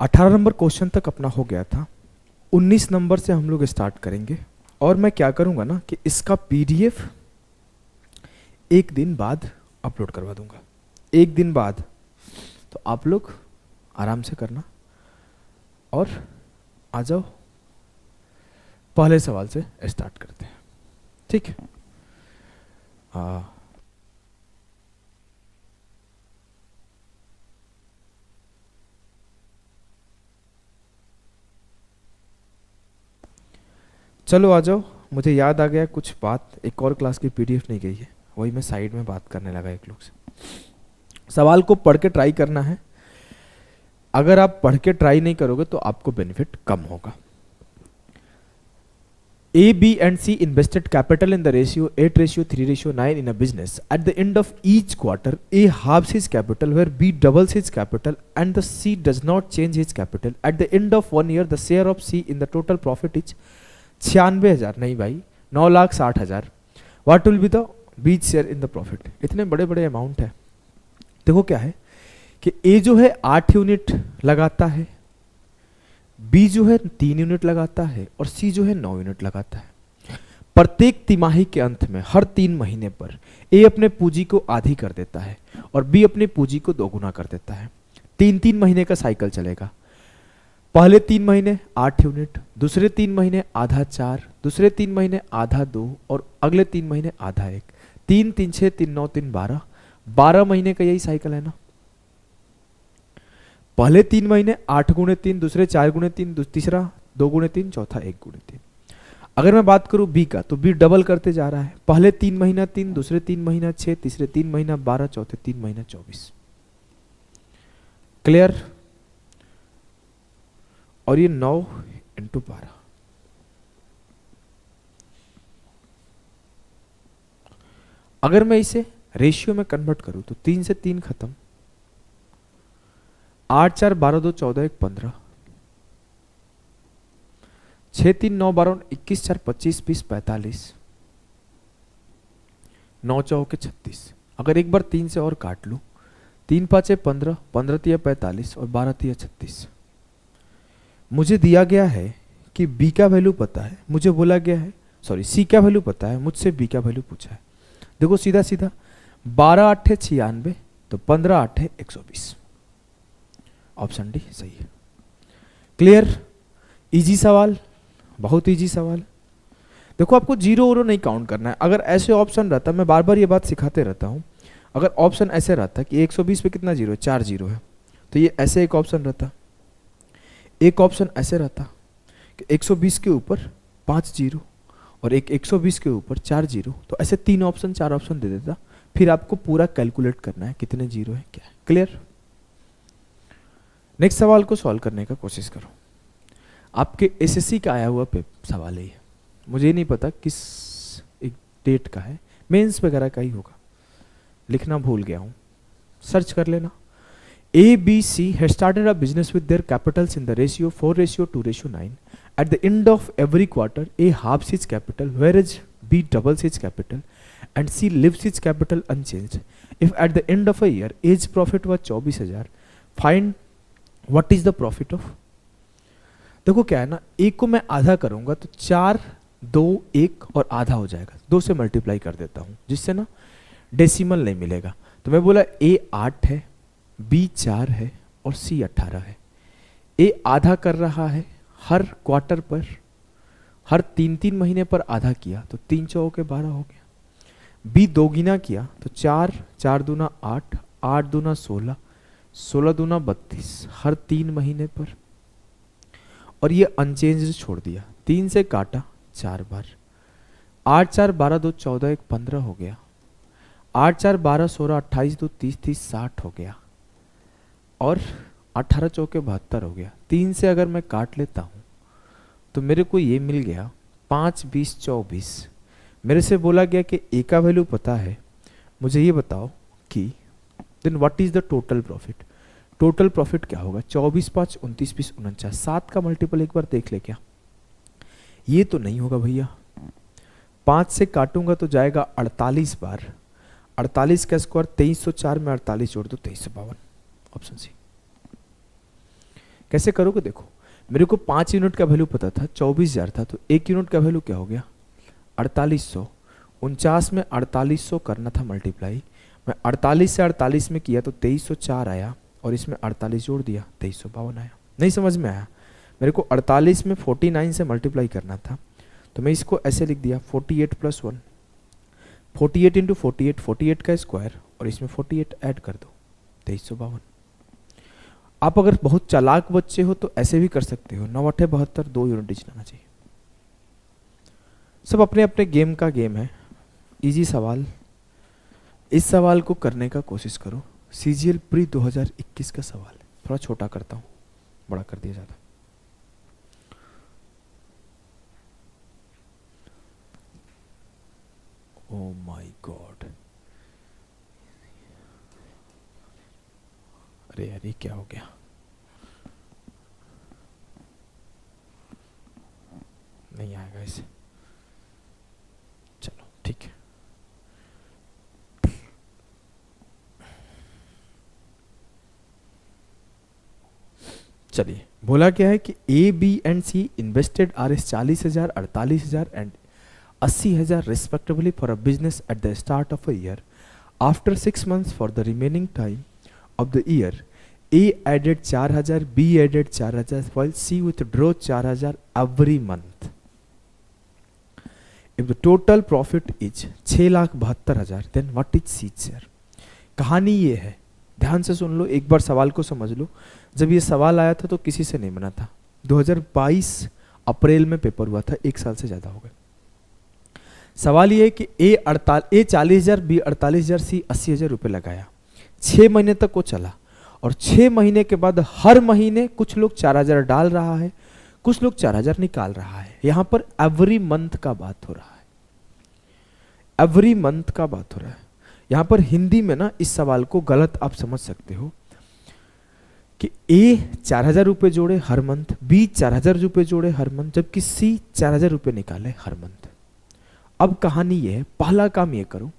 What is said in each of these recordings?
18 number question तक अपना हो गया था। 19 नंबर से हम लोग स्टार्ट करेंगे और मैं क्या करूंगा ना कि इसका पीडीएफ एक दिन बाद अपलोड करवा दूंगा, एक दिन बाद। तो आप लोग आराम से करना और आ जाओ, पहले सवाल से स्टार्ट करते हैं, ठीक है। चलो आ जाओ। मुझे याद आ गया कुछ बात, एक और क्लास की पीडीएफ नहीं गई है, वही मैं साइड में बात करने लगा एक लोग से। सवाल को पढ़ के ट्राई करना है, अगर आप पढ़ के ट्राई नहीं करोगे तो आपको बेनिफिट कम होगा। A, B and C invested capital in the ratio 8:3:9 in a business. At the end of each quarter, A halves his capital where B doubles his capital and the C does not change his capital. At the end of 1 year, the share of C in the total profit is 96,000, नहीं भाई 9,60,000. What will be the B's share in the profit? इतने बड़े बड़े amount है। देखो क्या है कि A जो है 8 यूनिट लगाता है, बी जो है 3 यूनिट लगाता है और सी जो है 9 यूनिट लगाता है। प्रत्येक तिमाही के अंत में हर 3 महीने पर ए अपने पूंजी को आधी कर देता है और बी अपनी पूंजी को दोगुना कर देता है। 3-3 महीने का साइकिल चलेगा। पहले 3 महीने 8 यूनिट, दूसरे 3 महीने आधा 4, दूसरे 3 महीने आधा 2 और अगले 3 महीने आधा 1। 3 3 6 3 9 3 12, 12 महीने का यही साइकिल है ना। पहले 3 महीने 8 गुणे 3, दूसरे 4 गुणे 3, तीसरा 2 गुणे 3, चौथा 1 गुणे 3। अगर मैं बात करूं बी का तो बी डबल करते जा रहा है। पहले 3 महीना 3, दूसरे 3 महीना 6, तीसरे 3 महीना 12, चौथे 3 महीना 24। क्लियर? और ये 9 × 12। अगर मैं इसे रेशियो में कन्वर्ट करूं तो 3 से 3 खत्म, 8 4 12 2 14 1 15, 6 3 9 12 21 4 25 20 45, 9 चौके 36। अगर एक बार 3 से और काट लूं, 3 5 15, 15 3 45 और 12 3 36। मुझे दिया गया है कि बी का वैल्यू पता है, मुझे बोला गया है सॉरी सी का वैल्यू पता है, मुझसे बी का वैल्यू पूछा है। देखो सीधा सीधा 12 8 है 96, तो 15 8 है 120। ऑप्शन डी सही है। क्लियर? इजी सवाल, बहुत इजी सवाल। देखो आपको जीरो ओरो नहीं काउंट करना है। अगर ऐसे ऑप्शन रहता, मैं बार बार ये बात सिखाते रहता हूं, अगर ऑप्शन ऐसे रहता कि 120 पे कितना जीरो है, 4 जीरो है, तो ये ऐसे एक ऑप्शन रहता। एक ऑप्शन ऐसे रहता कि 120 के ऊपर 5 जीरो और एक 120 के ऊपर 4 जीरो, तो ऐसे 3 ऑप्शन 4 ऑप्शन दे देता। फिर आपको पूरा कैलकुलेट करना है कितने जीरो है क्या है। क्लियर? नेक्स्ट सवाल को सॉल्व करने का कोशिश करो। आपके एसएससी का आया हुआ सवाल है, मुझे नहीं पता किस एक डेट का है, मेंस वगैरह का ही होगा, लिखना भूल गया हूं, सर्च कर लेना। A, B, C has started a business with their capitals in the ratio 4:2:9. At the end of every quarter, A halves its capital, whereas B doubles its capital, and C leaves its capital unchanged. If at the end of a year, A's profit was 24,000, find what is the profit of? देखो क्या है ना, एक को मैं आधा करूंगा तो 4 2 1 और आधा हो जाएगा, 2 से मल्टीप्लाई कर देता हूं जिससे ना डेसिमल नहीं मिलेगा। तो मैं बोला A 8 है, B 4 है और C 18 है। A आधा कर रहा है हर क्वार्टर पर, हर 3-3 महीने पर आधा किया तो 3 चौके 12 हो गया। B दोगुना किया तो 4 4 दूना 8, 8 दूना 16, 16 दूना 32 हर 3 महीने पर, और ये अनचेंज छोड़ दिया। 3 से काटा 4 बार, 8 4 12 2 14 1 15 हो गया, 8 4 12 16 28 2 30 30 60 हो गया, और 18 चौके 72 हो गया। 3 से अगर मैं काट लेता हूं तो मेरे को ये मिल गया 5 20 24। मेरे से बोला गया कि ए का वैल्यू पता है, मुझे ये बताओ कि then what is the total profit. Total profit क्या होगा? 24 5 29 20 49, 7 का मल्टीपल एक बार देख ले क्या? ये तो नहीं होगा भैया। 5 से काटूंगा तो जाएगा 48 बार, 48 का स्क्वायर 2304 में 48 जोड़ दो 2352। Option C. कैसे करोगे देखो, मेरे को 5 यूनिट का वैल्यू पता था, 24,000 था, तो 1 यूनिट का वैल्यू क्या हो गया 4800। 49 में 4800 करना था मल्टीप्लाई, मैं 48 से 48 में किया तो 2304 आया, और इसमें 48 जोड़ दिया 2352 आया। नहीं समझ में आया, मेरे को 48 में 49 से मल्टीप्लाई करना था, तो मैं इसको ऐसे लिख दिया 48 + 1, 48 इंटू 48, 48 का स्क्वायर, और इसमें 48 ऐड कर दो 2352। आप अगर बहुत चालाक बच्चे हो तो ऐसे भी कर सकते हो, 9 8 72, 2 यूनिट डिजिट आना चाहिए। सब अपने अपने गेम का गेम है। इजी सवाल, इस सवाल को करने का कोशिश करो। CGL प्री 2021 का सवाल है, थोड़ा छोटा करता हूँ, बड़ा कर दिया जाता। ओ माय गॉड, अरे यार ये क्या हो गया, नहीं आएगा इसे, चलो ठीक है। चलिए, बोला क्या है कि A, B and C invested Rs 40,000, 48,000 and 80,000 respectively for a business at the start of a year. After 6 months for the remaining time of the year, A added 4,000, B added 4,000, while C withdrew 4,000 every month. If the total profit is 6,72,000, then what is C's share? कहानी ये है, ध्यान से सुन लो, एक बार सवाल को समझ लो। जब ये सवाल आया था तो किसी से नहीं बना था, 2022 अप्रैल में पेपर हुआ था, 1 साल से ज़्यादा हो गए। सवाल ये है कि ए 40,000, B 48,000, C 80,000 रुपये लगाया, 6 महीने तक वो चला, और 6 महीने के बाद हर महीने कुछ लोग 4,000 डाल रहा है, कुछ लोग 4,000 निकाल रहा है। यहाँ पर एवरी मंथ का बात हो रहा है, एवरी मंथ का बात हो रहा है। यहाँ पर हिंदी में ना इस सवाल को गलत आप समझ सकते हो कि A 4,000 रुपये जोड़े हर मंथ, B 4,000 रुपये जोड़े हर मंथ, जबकि C 4,000 रुपये निकाले हर मंथ। अब कहानी ये है, पहला काम ये करो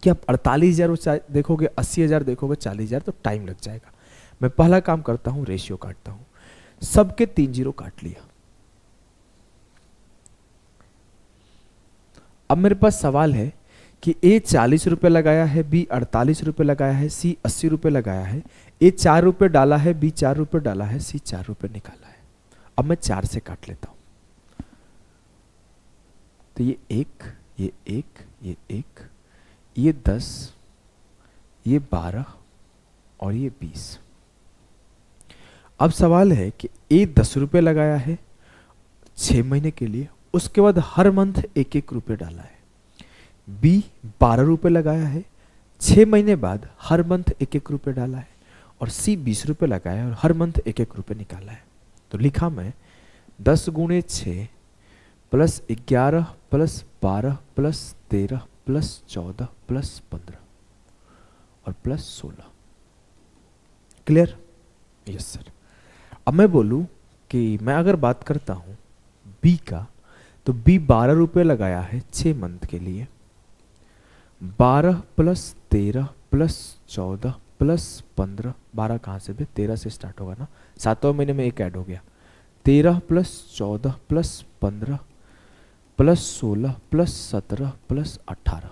कि आप 48,000 देखोगे, 80,000 देखोगे, 40,000, तो टाइम लग जाएगा। मैं पहला काम करता हूं, रेशियो काटता हूं, सबके 3 0 काट लिया। अब मेरे पास सवाल है कि A 40 रुपये लगाया है, B 48 रुपये लगाया है, C 80 रुपये लगाया है, A 4 रुपये डाला है, B 4 रुपये डाला है, C 4 रुपये निकाला है। अब मैं 4 से काट लेता हूं, तो ये 1, ये 1, ये 1, ये 10, ये 12 और ये 20। अब सवाल है कि A 10 रुपये लगाया है 6 महीने के लिए, उसके बाद हर मंथ 1-1 रुपये डाला है। B 12 रुपये लगाया है, 6 महीने बाद हर मंथ 1-1 रुपये डाला है, और C 20 रुपये लगाया है और हर मंथ 1-1 रुपये निकाला है। तो लिखा मैं 10 × 6 + 11 + 12 + 13 + 14 + 15 और +16। क्लियर? Yes sir. अब मैं बोलूं कि मैं अगर बात करता हूं B का, तो B 12 रुपये लगाया है 6 मंथ के लिए, 12 + 13 + 14 + 15, 12 कहाँ से भी, 13 से स्टार्ट होगा ना, 7वें महीने में 1 ऐड हो गया, 13 + 14 + 15 + 16 + 17 + 18,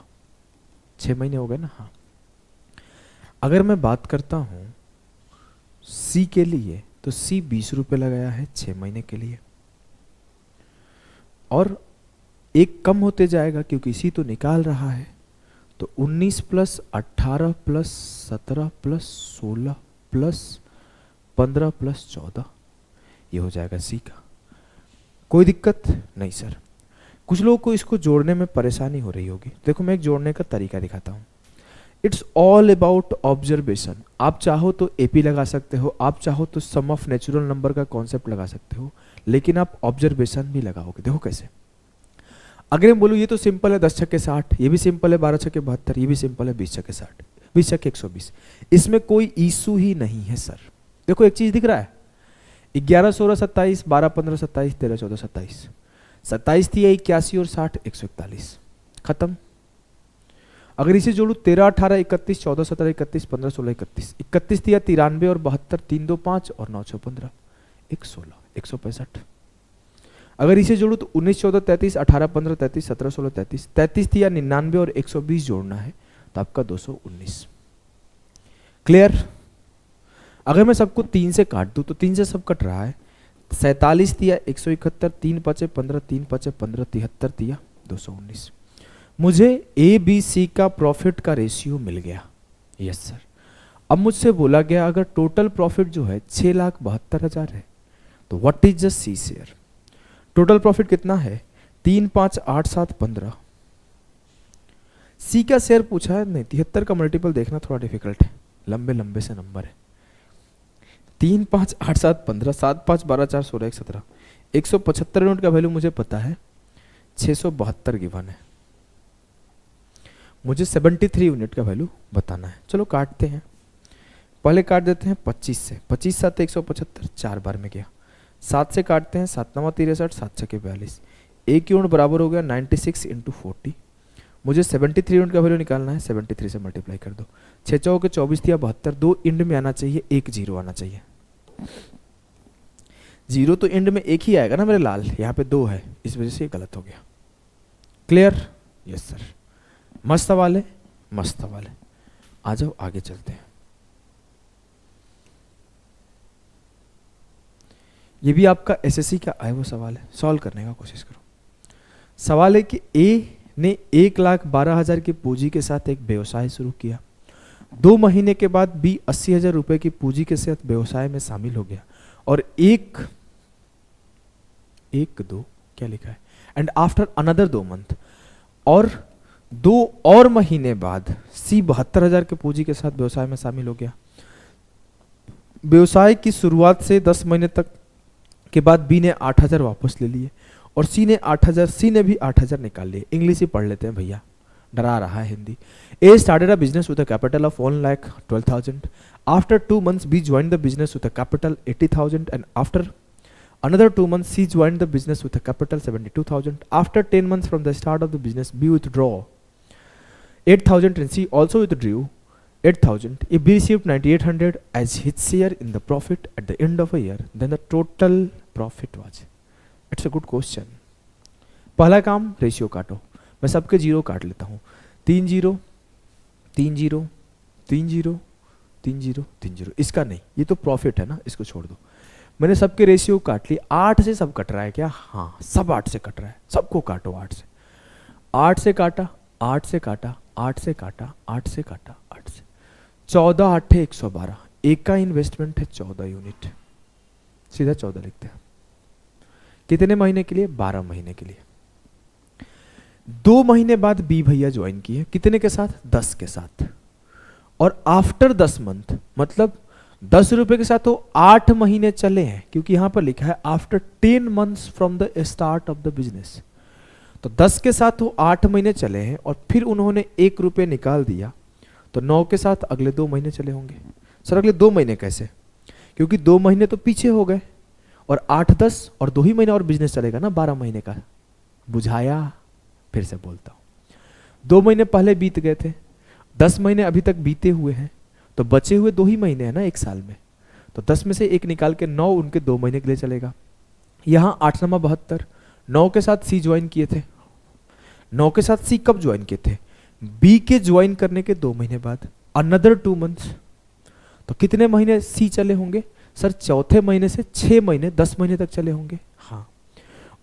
6 महीने हो गए ना। हाँ, अगर मैं बात करता हूँ C के लिए, तो C 20 रुपये लगाया है 6 महीने के लिए, और एक कम होते जाएगा क्योंकि C तो निकाल रहा है, तो 19 + 18 + 17 + 16 + 15 + 14, ये हो जाएगा C का। कोई दिक्कत नहीं सर। कुछ लोगों को इसको जोड़ने में परेशानी हो रही होगी, देखो मैं एक जोड़ने का तरीका दिखाता हूँ। It's all about observation. आप चाहो तो AP लगा सकते हो, आप चाहो तो सम ऑफ नेचुरल नंबर का कॉन्सेप्ट लगा सकते हो, लेकिन आप ऑब्जर्वेशन भी लगाओगे। देखो कैसे, अगर मैं बोलूँ ये तो सिंपल है 10 छक्के 60, ये भी सिंपल है 12 छक्के 72, ये भी सिंपल है 20 छक्के 60, 20 छक्के 120, इसमें कोई इशू ही नहीं है सर। देखो एक चीज दिख रहा है, 11 16 27, 12 15 27, 13 14 27, 27 थी 81 और 60 141, खत्म। अगर इसे जोड़ू 13 18 31 14 17 31 15 16 31, 31 थी 93 और 72, 3 2 5 और 9 6 15, एक 16, 165। अगर इसे जोड़ू तो 19, 14, 33, 18, 15, 33, 17, 16, 33, 33 थी या 99 और 120 जोड़ना है तो आपका 219। क्लियर? अगर मैं सबको 3 से काट दूं तो 3 से सब कट रहा है। 47 दिया 171, 3 पचे 15, 3 पचे 15, 73 दिया 219। मुझे ए बी सी का प्रॉफिट का रेशियो मिल गया। Yes sir. अब मुझसे बोला गया अगर टोटल प्रॉफिट जो है 6,72,000 है तो what is the C share. Total profit कितना है? 3, 5, 8, 7, 15। सी का शेयर पूछा है, नहीं 73 का मल्टीपल देखना थोड़ा डिफिकल्ट है, लंबे लंबे से नंबर है। 3, 5, 8, 7, 15, 7, 5, 12, 4, 16, 1, 17। 175 यूनिट का वैल्यू मुझे पता है, 672 गिवन है। मुझे 73 यूनिट का वैल्यू बताना है। चलो काटते हैं, पहले काट देते हैं 25 से। 25 7 175, 4 बार में गया। 7 से काटते हैं, 7 9 63, 7 6 42। एक यूनिट बराबर हो गया 96 इंटू 40। मुझे 73 यूनिट का वैल्यू निकालना है, 73 से मल्टीप्लाई कर दो। 6 चौके 24 दिया 72, 2 इंड में आना चाहिए, 1 जीरो आना चाहिए। जीरो तो इंड में एक ही आएगा ना मेरे लाल, यहाँ पे 2 है, इस वजह से ये गलत हो गया। क्लियर? Yes sir. मस्त सवाल है, मस्त सवाल है। आ जाओ आगे चलते हैं। ये भी आपका एसएससी का आया वो सवाल है, सॉल्व करने का कोशिश करो। सवाल है कि ए ने 1,12,000 की पूंजी के साथ एक व्यवसाय शुरू किया। 2 महीने के बाद बी 80,000 रुपए की पूंजी के साथ व्यवसाय में शामिल हो गया और एक 2 क्या लिखा है, एंड आफ्टर अनदर 2 मंथ, और 2 और महीने बाद सी 72,000 के पूंजी के साथ व्यवसाय में शामिल हो गया। व्यवसाय की शुरुआत से 10 महीने तक के बाद बी ने 8,000 वापस ले लिए और सी ने 8,000, सी ने भी 8,000 निकाल लिए। इंग्लिश ही पढ़ लेते हैं भैया, डरा रहा है Hindi. A started a business with a capital of 1,12,000। After 2 months B joined the business with a capital 80,000 and after another 2 months C joined the business with a capital 72,000. After 10 months from the start of the business, B withdraw 8,000 and C also withdrew 8,000. If B received 9,800 as his share in the profit at the end of a year, then the total profit was. It's a good question. पहला काम ratio काटो, मैं सबके zero काट लेता हूँ। 3 0 3 0 3 0 3 0 3 0। इसका नहीं, ये तो प्रॉफिट है ना, इसको छोड़ दो। मैंने सबके रेशियो काट लिए। 8 से सब कट रहा है क्या? हाँ, सब 8 से कट रहा है। सबको काटो 8 से। 8 से काटा, 8 से काटा, 8 से काटा, 8 से काटा, 8 से। 14 8 है 112। एक का इन्वेस्टमेंट है 14 यूनिट, सीधा 14 लिखते हैं। कितने महीने के लिए? 12 महीने के लिए। 2 महीने बाद बी भैया ज्वाइन किए, कितने के साथ? 10 के साथ। और आफ्टर 10 मंथ, मतलब 10 रुपए के साथ तो 8 महीने चले हैं, क्योंकि यहां पर लिखा है after 10 months from the start of the business. तो 10 के साथ तो 8 महीने चले हैं और फिर उन्होंने 1 रुपये निकाल दिया, तो 9 के साथ अगले 2 महीने चले होंगे। सर अगले 2 महीने कैसे? क्योंकि 2 महीने तो पीछे हो गए और 8 10 और 2 ही महीने और बिजनेस चलेगा ना 12 महीने का। बुझाया? फिर से बोलता हूं। 2 महीने पहले बीत गए थे, 10 महीने अभी तक बीते हुए हैं, तो बचे हुए 2 ही महीने हैं ना एक साल में। तो 10 में से 1 निकाल के 9 उनके 2 महीने के लिए चलेगा। यहां 8 9 72, 9 के साथ सी ज्वाइन किए थे। 9 के साथ सी कब ज्वाइन किए थे? बी के ज्वाइन करने के 2 महीने बाद, अनदर 2 months। तो कितने महीने सी चले होंगे? सर चौथे महीने से 6 महीने, 10 महीने तक चले होंगे। हाँ,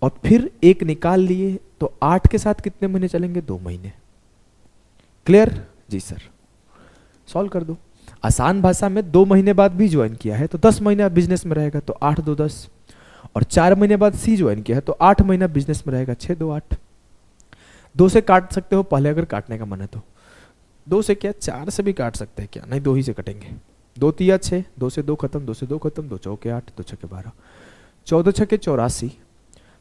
और फिर 1 निकाल लिए, तो 8 के साथ कितने महीने चलेंगे? 2 महीने। क्लियर? जी सर। सॉल्व कर दो। आसान भाषा में 2 महीने बाद भी ज्वाइन किया है तो 10 महीना बिजनेस में रहेगा, तो 8 2 10। और 4 महीने बाद सी ज्वाइन किया है तो 8 महीना बिजनेस में रहेगा, 6 2 8। 2 से काट सकते हो पहले अगर काटने का मन है तो। 2 से क्या, 4 से भी काट सकते हैं क्या? नहीं, 2 ही से कटेंगे। 2 3 6, 2 से 2 खत्म, 2 से 2 खत्म, 2 चौके 8, 2 छक्के 12, 14 छक्के 84,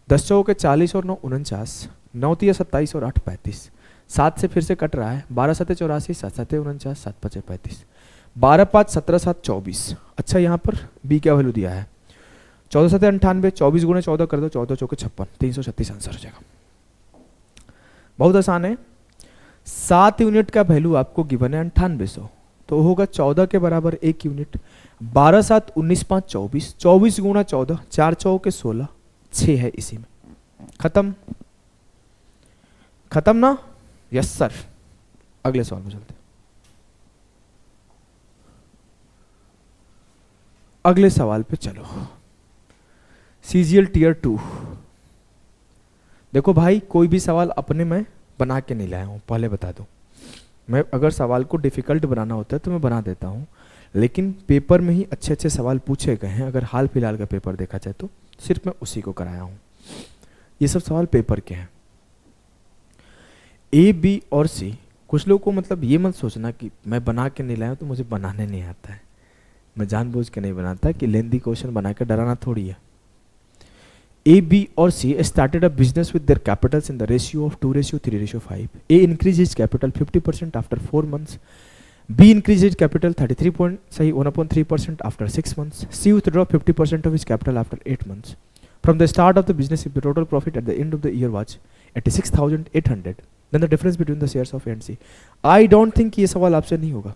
10 चौके 40 और 9 49, 9 3 27 और 8 35। 7 से फिर से कट रहा है, 12 7 84, 7 7 49, 7 5 35, 12 5 17 7 24। अच्छा, यहाँ पर बी क्या वैल्यू दिया है? 14 7 98, 24 गुणे 14 कर दो, 14 चौके 56, 336 आंसर हो जाएगा। बहुत आसान है। 7 यूनिट का वैल्यू आपको गिवन है 9800, तो होगा 14 के बराबर 1 यूनिट। 12 7 19 5 24, 24 गुणा 14, 4 चौके 16, 6 है इसी में। खत्म, खत्म ना? Yes sir. अगले सवाल में चलते हैं। अगले सवाल पे चलो। CGL tier 2। देखो भाई, कोई भी सवाल अपने में बना के नहीं लाया हूं, पहले बता दो। मैं अगर सवाल को डिफिकल्ट बनाना होता है तो मैं बना देता हूं, लेकिन पेपर में ही अच्छे अच्छे सवाल पूछे गए हैं। अगर हाल फिलहाल का पेपर देखा जाए तो सिर्फ मैं उसी को कराया हूं। ये सब सवाल पेपर के हैं। ए, बी और सी। कुछ लोगों को मतलब ये मत सोचना कि मैं बना के नहीं लाया तो मुझे बनाने नहीं आता है। मैं जानबूझ के नहीं बनाता कि लेंदी क्वेश्चन बना के डराना थोड़ी है। A, B और C started a business with their capitals in the ratio of 2:3:5. A increased his capital 50% after 4 months. B increased his capital 1.3% after 6 months. C withdrew 50% of his capital after 8 months. From the start of the business, if the total profit at the end of the year was 86,800, then the difference between the shares of A and C. I don't think ये सवाल आपसे नहीं होगा।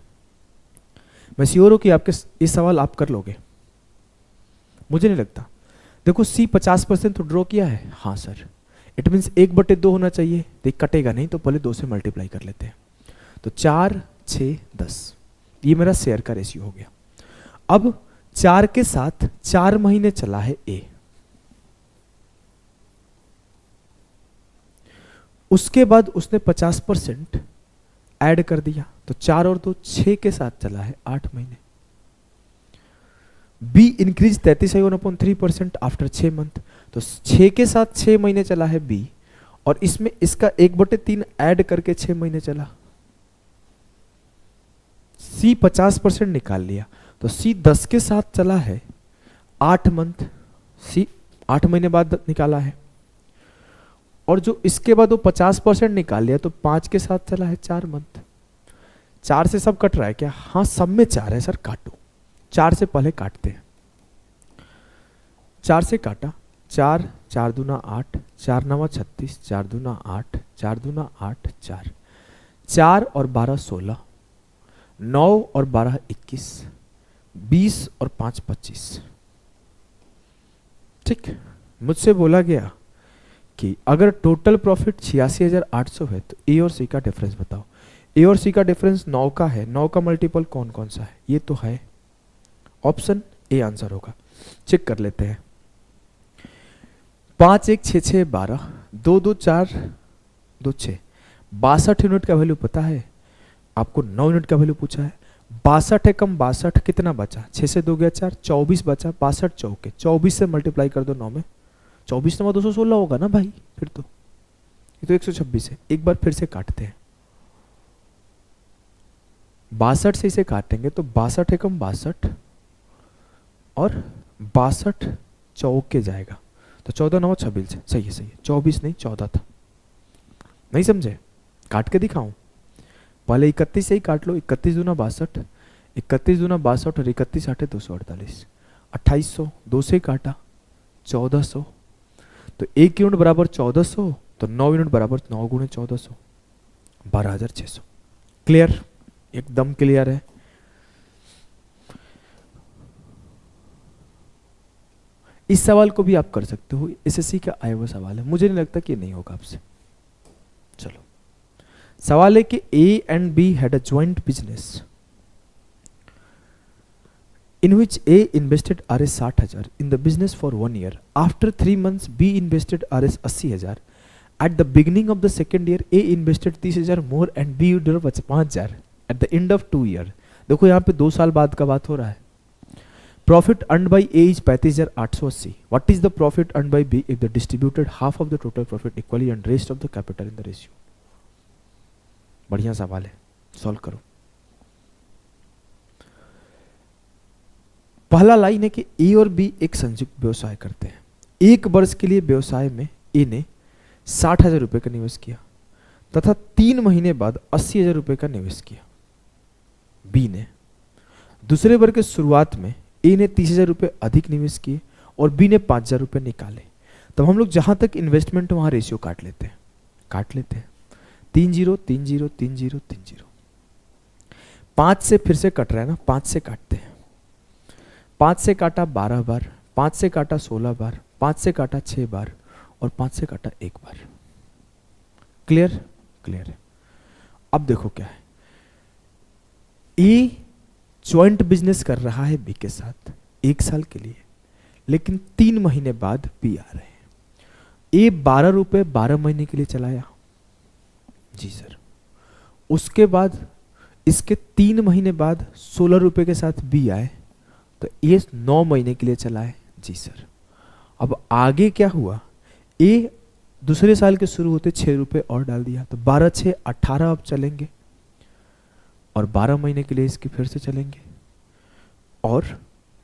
मैं sure हूँ कि आपके ये सवाल आप कर लोगे, मुझे नहीं लगता। देखो C 50% तो ड्रॉ किया है, हाँ सर। इट मीन्स 1/2 होना चाहिए, देख कटेगा नहीं तो पहले 2 से मल्टीप्लाई कर लेते हैं। तो 4 6 10, ये मेरा शेयर का रेशियो हो गया। अब 4 के साथ 4 महीने चला है A, उसके बाद उसने 50% ऐड कर दिया, तो 4 और 2 6 के साथ चला है 8 महीने। बी इंक्रीज 37.3% आफ्टर 6 मंथ, तो 6 के साथ 6 महीने चला है बी, और इसमें इसका 1/3 ऐड करके 6 महीने चला। सी 50% निकाल लिया, तो सी 10 के साथ चला है 8 मंथ, सी 8 महीने बाद निकाला है। और जो इसके बाद वो 50% निकाल लिया, तो 5 के साथ चला है 4 मंथ। 4 से सब कट रहा है क्या? हाँ, सब में 4 है सर, काटो। 4 से पहले काटते हैं। 4 से काटा, 4 4 दूना 8, 4 9 36, 4 दूना 8, 4 दूना 8, 4 4 और 12 16, 9 और 12 21, 20 और 5 25। ठीक, मुझसे बोला गया कि अगर टोटल प्रॉफिट 86,800 है तो ए और सी का डिफरेंस बताओ। ए और सी का डिफरेंस 9 का है, 9 का मल्टीपल कौन कौन सा है? ये तो है, ऑप्शन ए आंसर होगा। चेक कर लेते हैं। 5 1 6 6 12, 2 2 4 2 6, 62 यूनिट का वैल्यू पता है आपको। 9 यूनिट का वैल्यू पूछा है। 62 है कम 62 कितना बचा? 6 से 2 गया 4, 24 बचा। 62 चौके 24 से मल्टीप्लाई कर दो 9 में, 24 9 216 होगा ना भाई। फिर तो ये तो 126 है। एक बार फिर से काटते हैं। 62 से इसे काटेंगे तो 62 है कम 62 और 62 चौके जाएगा, तो 14 9 26 सही है, सही है। 24 नहीं 14 था, नहीं समझे? काट के दिखाऊं? पहले 31 से ही काट लो। 31 दूना 62, 31 दूना 62 और 31 8 248, 2800। 2 से काटा 1400, तो 1 यूनिट बराबर 1400, तो 9 यूनिट बराबर 9 गुणे 1400, 12,600। क्लियर? एकदम क्लियर है। इस सवाल को भी आप कर सकते हो, एसएससी का आया हुआ सवाल है, मुझे नहीं लगता कि नहीं होगा आपसे। चलो, सवाल है कि A and be had a joint business in which A invested Rs 60,000 in the business for 1 year. After 3 months, B invested Rs 80,000. At the beginning of the second year, A invested 30,000 more and B withdrew 5,000 at the end of 2 years. देखो यहाँ पे 2 साल बाद का बात हो रहा है। Profit earned by A is 35,880. What is the profit earned by B if they distributed half of the total profit equally and rest of the capital in the ratio? बढ़िया सवाल है, सॉल्व करो। पहला लाइन है कि ए और B एक संयुक्त व्यवसाय करते हैं। 1 वर्ष के लिए व्यवसाय में ए ने 60,000 रुपये का निवेश किया तथा 3 महीने बाद 80,000 रुपये का निवेश किया। बी ने दूसरे वर्ष के शुरुआत में ए ने 30,000 रुपये अधिक निवेश किए और बी ने 5,000 रुपये निकाले। तब हम लोग जहां तक इन्वेस्टमेंट वहां रेशियो काट लेते हैं 3 0 3 0 3 0 3 0। 5 से फिर से कट रहा है ना, 5 से काटते हैं। 5 से काटा 12 बार, 5 से काटा 16 बार, 5 से काटा 6 बार और 5 से काटा 1 बार। क्लियर? क्लियर है। अब देखो क्या है, ए ज्वाइंट बिजनेस कर रहा है बी के साथ 1 साल के लिए, लेकिन 3 महीने बाद बी आ रहे हैं। ए 12 रुपए 12 महीने के लिए चलाया, जी सर। उसके बाद इसके 3 महीने बाद 16 रुपए के साथ बी आए, तो ए 9 महीने के लिए चलाए, जी सर। अब आगे क्या हुआ, ए दूसरे साल के शुरू होते 6 रुपए और डाल दिया, तो 12 6 18 अब चलेंगे और 12 महीने के लिए इसकी फिर से चलेंगे। और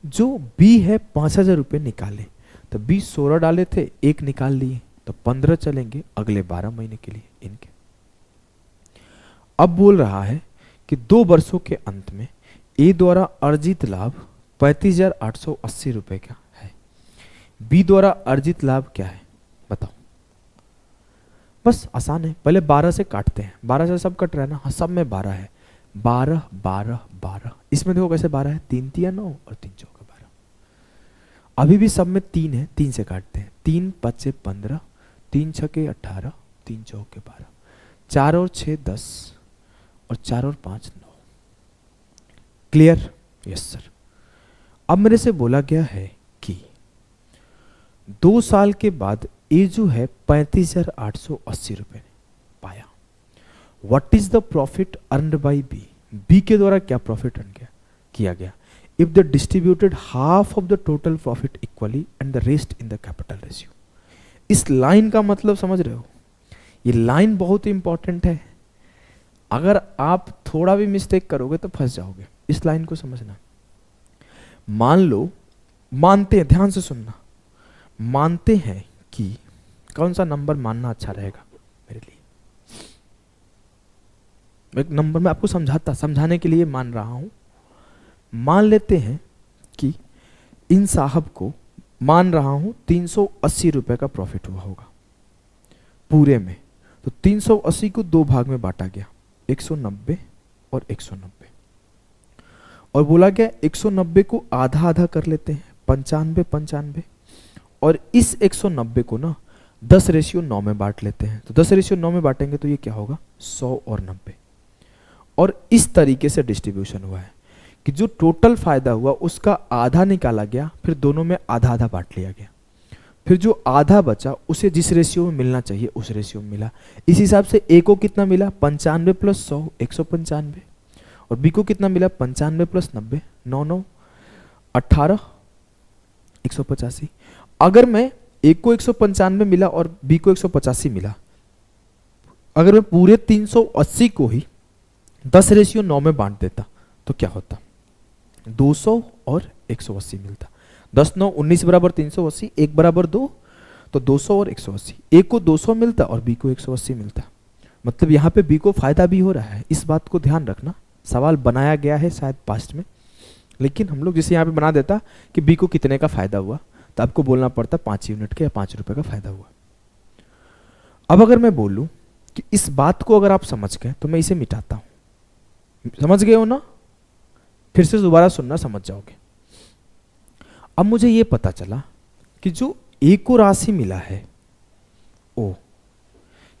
जो बी है 5000 रुपये निकाले, तो बी 16 डाले थे, 1 निकाल लिए, तो 15 चलेंगे अगले 12 महीने के लिए इनके। अब बोल रहा है कि 2 वर्षों के अंत में ए द्वारा अर्जित लाभ 35,880 रुपए का है, बी द्वारा अर्जित लाभ क्या है बताओ। बस आसान है, पहले 12 से काटते हैं, 12 से सब कट रहा है ना, हाँ सब में 12 है, 12 12 12। इसमें देखो कैसे 12 है, 3 3 9 और 3 4 12। अभी भी सब में 3 है, 3 से काटते हैं, 3 5 15, 3 6 18, 3 4 12, 4 और 6 10 और 4 और 5 9। क्लियर? Yes sir. अब मेरे से बोला गया है कि 2 साल के बाद ए जो है 35,880 रुपए पाया। What is the profit earned by B, B के द्वारा क्या प्रॉफिट अर्न किया गया if the distributed half of the total profit equally and the rest in the capital ratio. इस लाइन का मतलब समझ रहे हो, ये लाइन बहुत इंपॉर्टेंट है, अगर आप थोड़ा भी मिस्टेक करोगे तो फंस जाओगे। इस लाइन को समझना। मान लो, मानते हैं, ध्यान से सुनना, मानते हैं कि कौन सा नंबर मानना अच्छा रहेगा मेरे लिए, एक नंबर मैं आपको समझाने के लिए मान रहा हूं। मान लेते हैं कि इन साहब को, मान रहा हूं 380 रुपए का प्रॉफिट हुआ होगा पूरे में, तो 380 को 2 भाग में बांटा गया, 190 और 190, और बोला गया 190 को आधा आधा कर लेते हैं, 95 95, और इस 190 को ना 10:9 में बांट लेते हैं, तो 10:9 में बांटेंगे तो ये क्या होगा 100 और 90। और इस तरीके से डिस्ट्रीब्यूशन हुआ है कि जो टोटल फायदा हुआ उसका आधा निकाला गया, फिर दोनों में आधा आधा बांट लिया गया, फिर जो आधा बचा उसे जिस रेशियो में मिलना चाहिए उस रेशियो में मिला। इस हिसाब से ए को कितना मिला 95 + 100 195, और बी को कितना मिला 95 + 90 9 9 18 185। अगर मैं ए को 195 मिला और बी को 185 मिला, अगर मैं पूरे 380 को ही 10:9 में बांट देता तो क्या होता, 200 और 180 मिलता। 10 9 19 बराबर 380, 1 बराबर 2, तो 200 और 180, ए को 200 मिलता और बी को 180 मिलता। मतलब यहाँ पे बी को फायदा भी हो रहा है, इस बात को ध्यान रखना। सवाल बनाया गया है शायद पास्ट में, लेकिन हम लोग जैसे यहाँ पे बना देता कि बी को कितने का फायदा हुआ, तो आपको बोलना पड़ता 5 यूनिट के या 5 रुपए का फायदा हुआ। अब अगर मैं बोलूं कि इस बात को अगर आप समझ गए तो मैं इसे मिटाता हूं। समझ गए हो ना? फिर से दोबारा सुनना, समझ जाओगे। अब मुझे यह पता चला कि जो ए को राशि मिला है ओ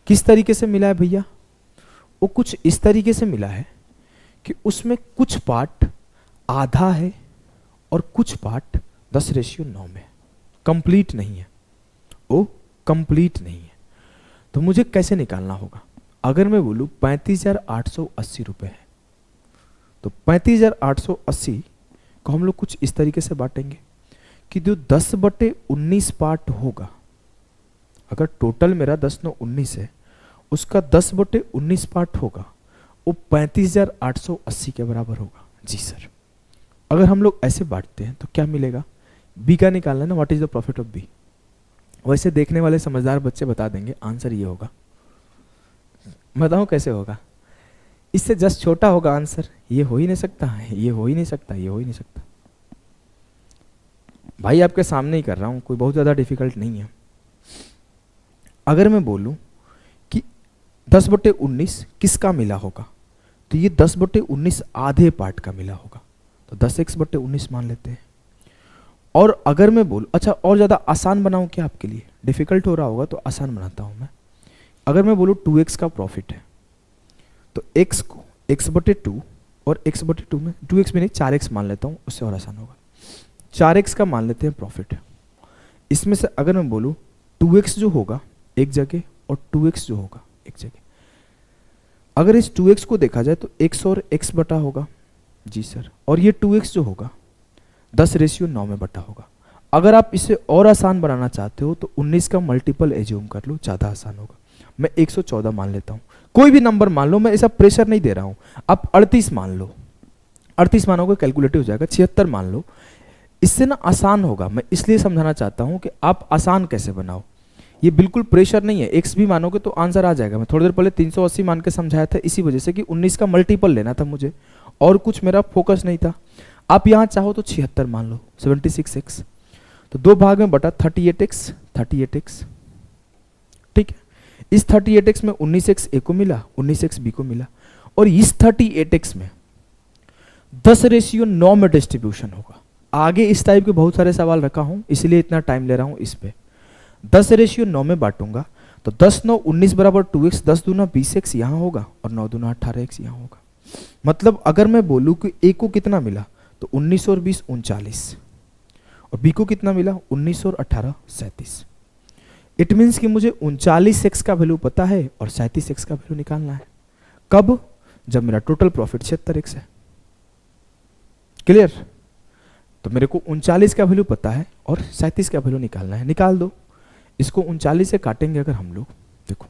किस तरीके से मिला है भैया, वो कुछ इस तरीके से मिला है कि उसमें कुछ पार्ट आधा है और कुछ पार्ट 10:9 में, कंप्लीट नहीं है, वो कंप्लीट नहीं है। तो मुझे कैसे निकालना होगा? अगर मैं बोलूं 35,880 रुपए है, तो 35,880 को हम लोग कुछ इस तरीके से बांटेंगे कि जो 10/19 पार्ट होगा, अगर टोटल मेरा 10 9 19 है, उसका 10/19 पार्ट होगा, वो 35,880 के बराबर होगा। जी सर। अगर हम लोग ऐसे बांटते हैं तो क्या मिलेगा, बी का निकालना है ना, what is the profit of B. वैसे देखने वाले समझदार बच्चे बता देंगे आंसर ये होगा। बताऊं कैसे होगा? इससे जस्ट छोटा होगा आंसर। ये हो ही नहीं सकता है, ये हो ही नहीं सकता, ये हो ही नहीं सकता। भाई आपके सामने ही कर रहा हूं, कोई बहुत ज्यादा डिफिकल्ट नहीं है। अगर मैं बोलूं कि 10/19 किसका मिला होगा, तो ये 10/19 आधे पार्ट का मिला होगा, तो 10x/19 मान लेते हैं। और अगर मैं बोलूँ, अच्छा और ज़्यादा आसान बनाऊँ क्या आपके लिए, डिफिकल्ट हो रहा होगा तो आसान बनाता हूँ मैं। अगर मैं बोलूँ 2x का प्रॉफिट है, तो x को x/2 और x/2 में 2x भी नहीं 4x मान लेता हूँ, उससे और आसान होगा। 4x का मान लेते हैं प्रॉफिट। इसमें से अगर मैं बोलूँ 2x जो होगा एक जगह और 2x जो होगा एक जगह, अगर इस 2x को देखा जाए तो x और x बटा होगा जी सर, और ये 2x जो होगा 10:9 में बटा होगा। अगर आप इसे और आसान बनाना चाहते हो तो 19 का मल्टीपल एज्यूम कर लो, ज़्यादा आसान होगा। मैं 114 मान लेता हूँ, कोई भी नंबर मान लो, मैं ऐसा प्रेशर नहीं दे रहा हूँ। आप 38 मान लो, 38 मानोगे कैलकुलेटिव हो जाएगा, 76 मान लो, इससे ना आसान होगा। मैं इसलिए समझाना चाहता हूँ कि आप आसान कैसे बनाओ, ये बिल्कुल प्रेशर नहीं है। x भी मानोगे तो आंसर आ जाएगा। मैं थोड़ी देर पहले 380 मान के समझाया था, इसी वजह से कि 19 का मल्टीपल लेना था मुझे, और कुछ मेरा फोकस नहीं था। आप यहाँ चाहो तो 76 मान लो, 76x, तो 2 भाग में बटा 38x, 38x, ठीक है। इस 38x में 19x a को मिला, 19x b को मिला, और इस 38x में 10:9 में डिस्ट्रीब्यूशन होगा। आगे इस टाइप के बहुत सारे सवाल रखा हूं, इसलिए इतना टाइम ले रहा हूं इस पे। 10:9 में बांटूंगा तो 10 9 19 बराबर 2x, 10 दूना 20x यहाँ होगा और 9 दूना 18x यहाँ होगा। मतलब अगर मैं बोलूँ कि a को कितना मिला तो 19 और 20 39, और b को कितना मिला 19 और 18 37। इट मीन्स कि मुझे 39x का वैल्यू पता है और 37x का वैल्यू निकालना है। कब? जब मेरा टोटल प्रॉफिट 76x है। क्लियर? तो मेरे को 39 का वैल्यू पता है और 37 का वैल्यू निकालना है, निकाल दो। इसको 39 से काटेंगे अगर हम लोग, देखो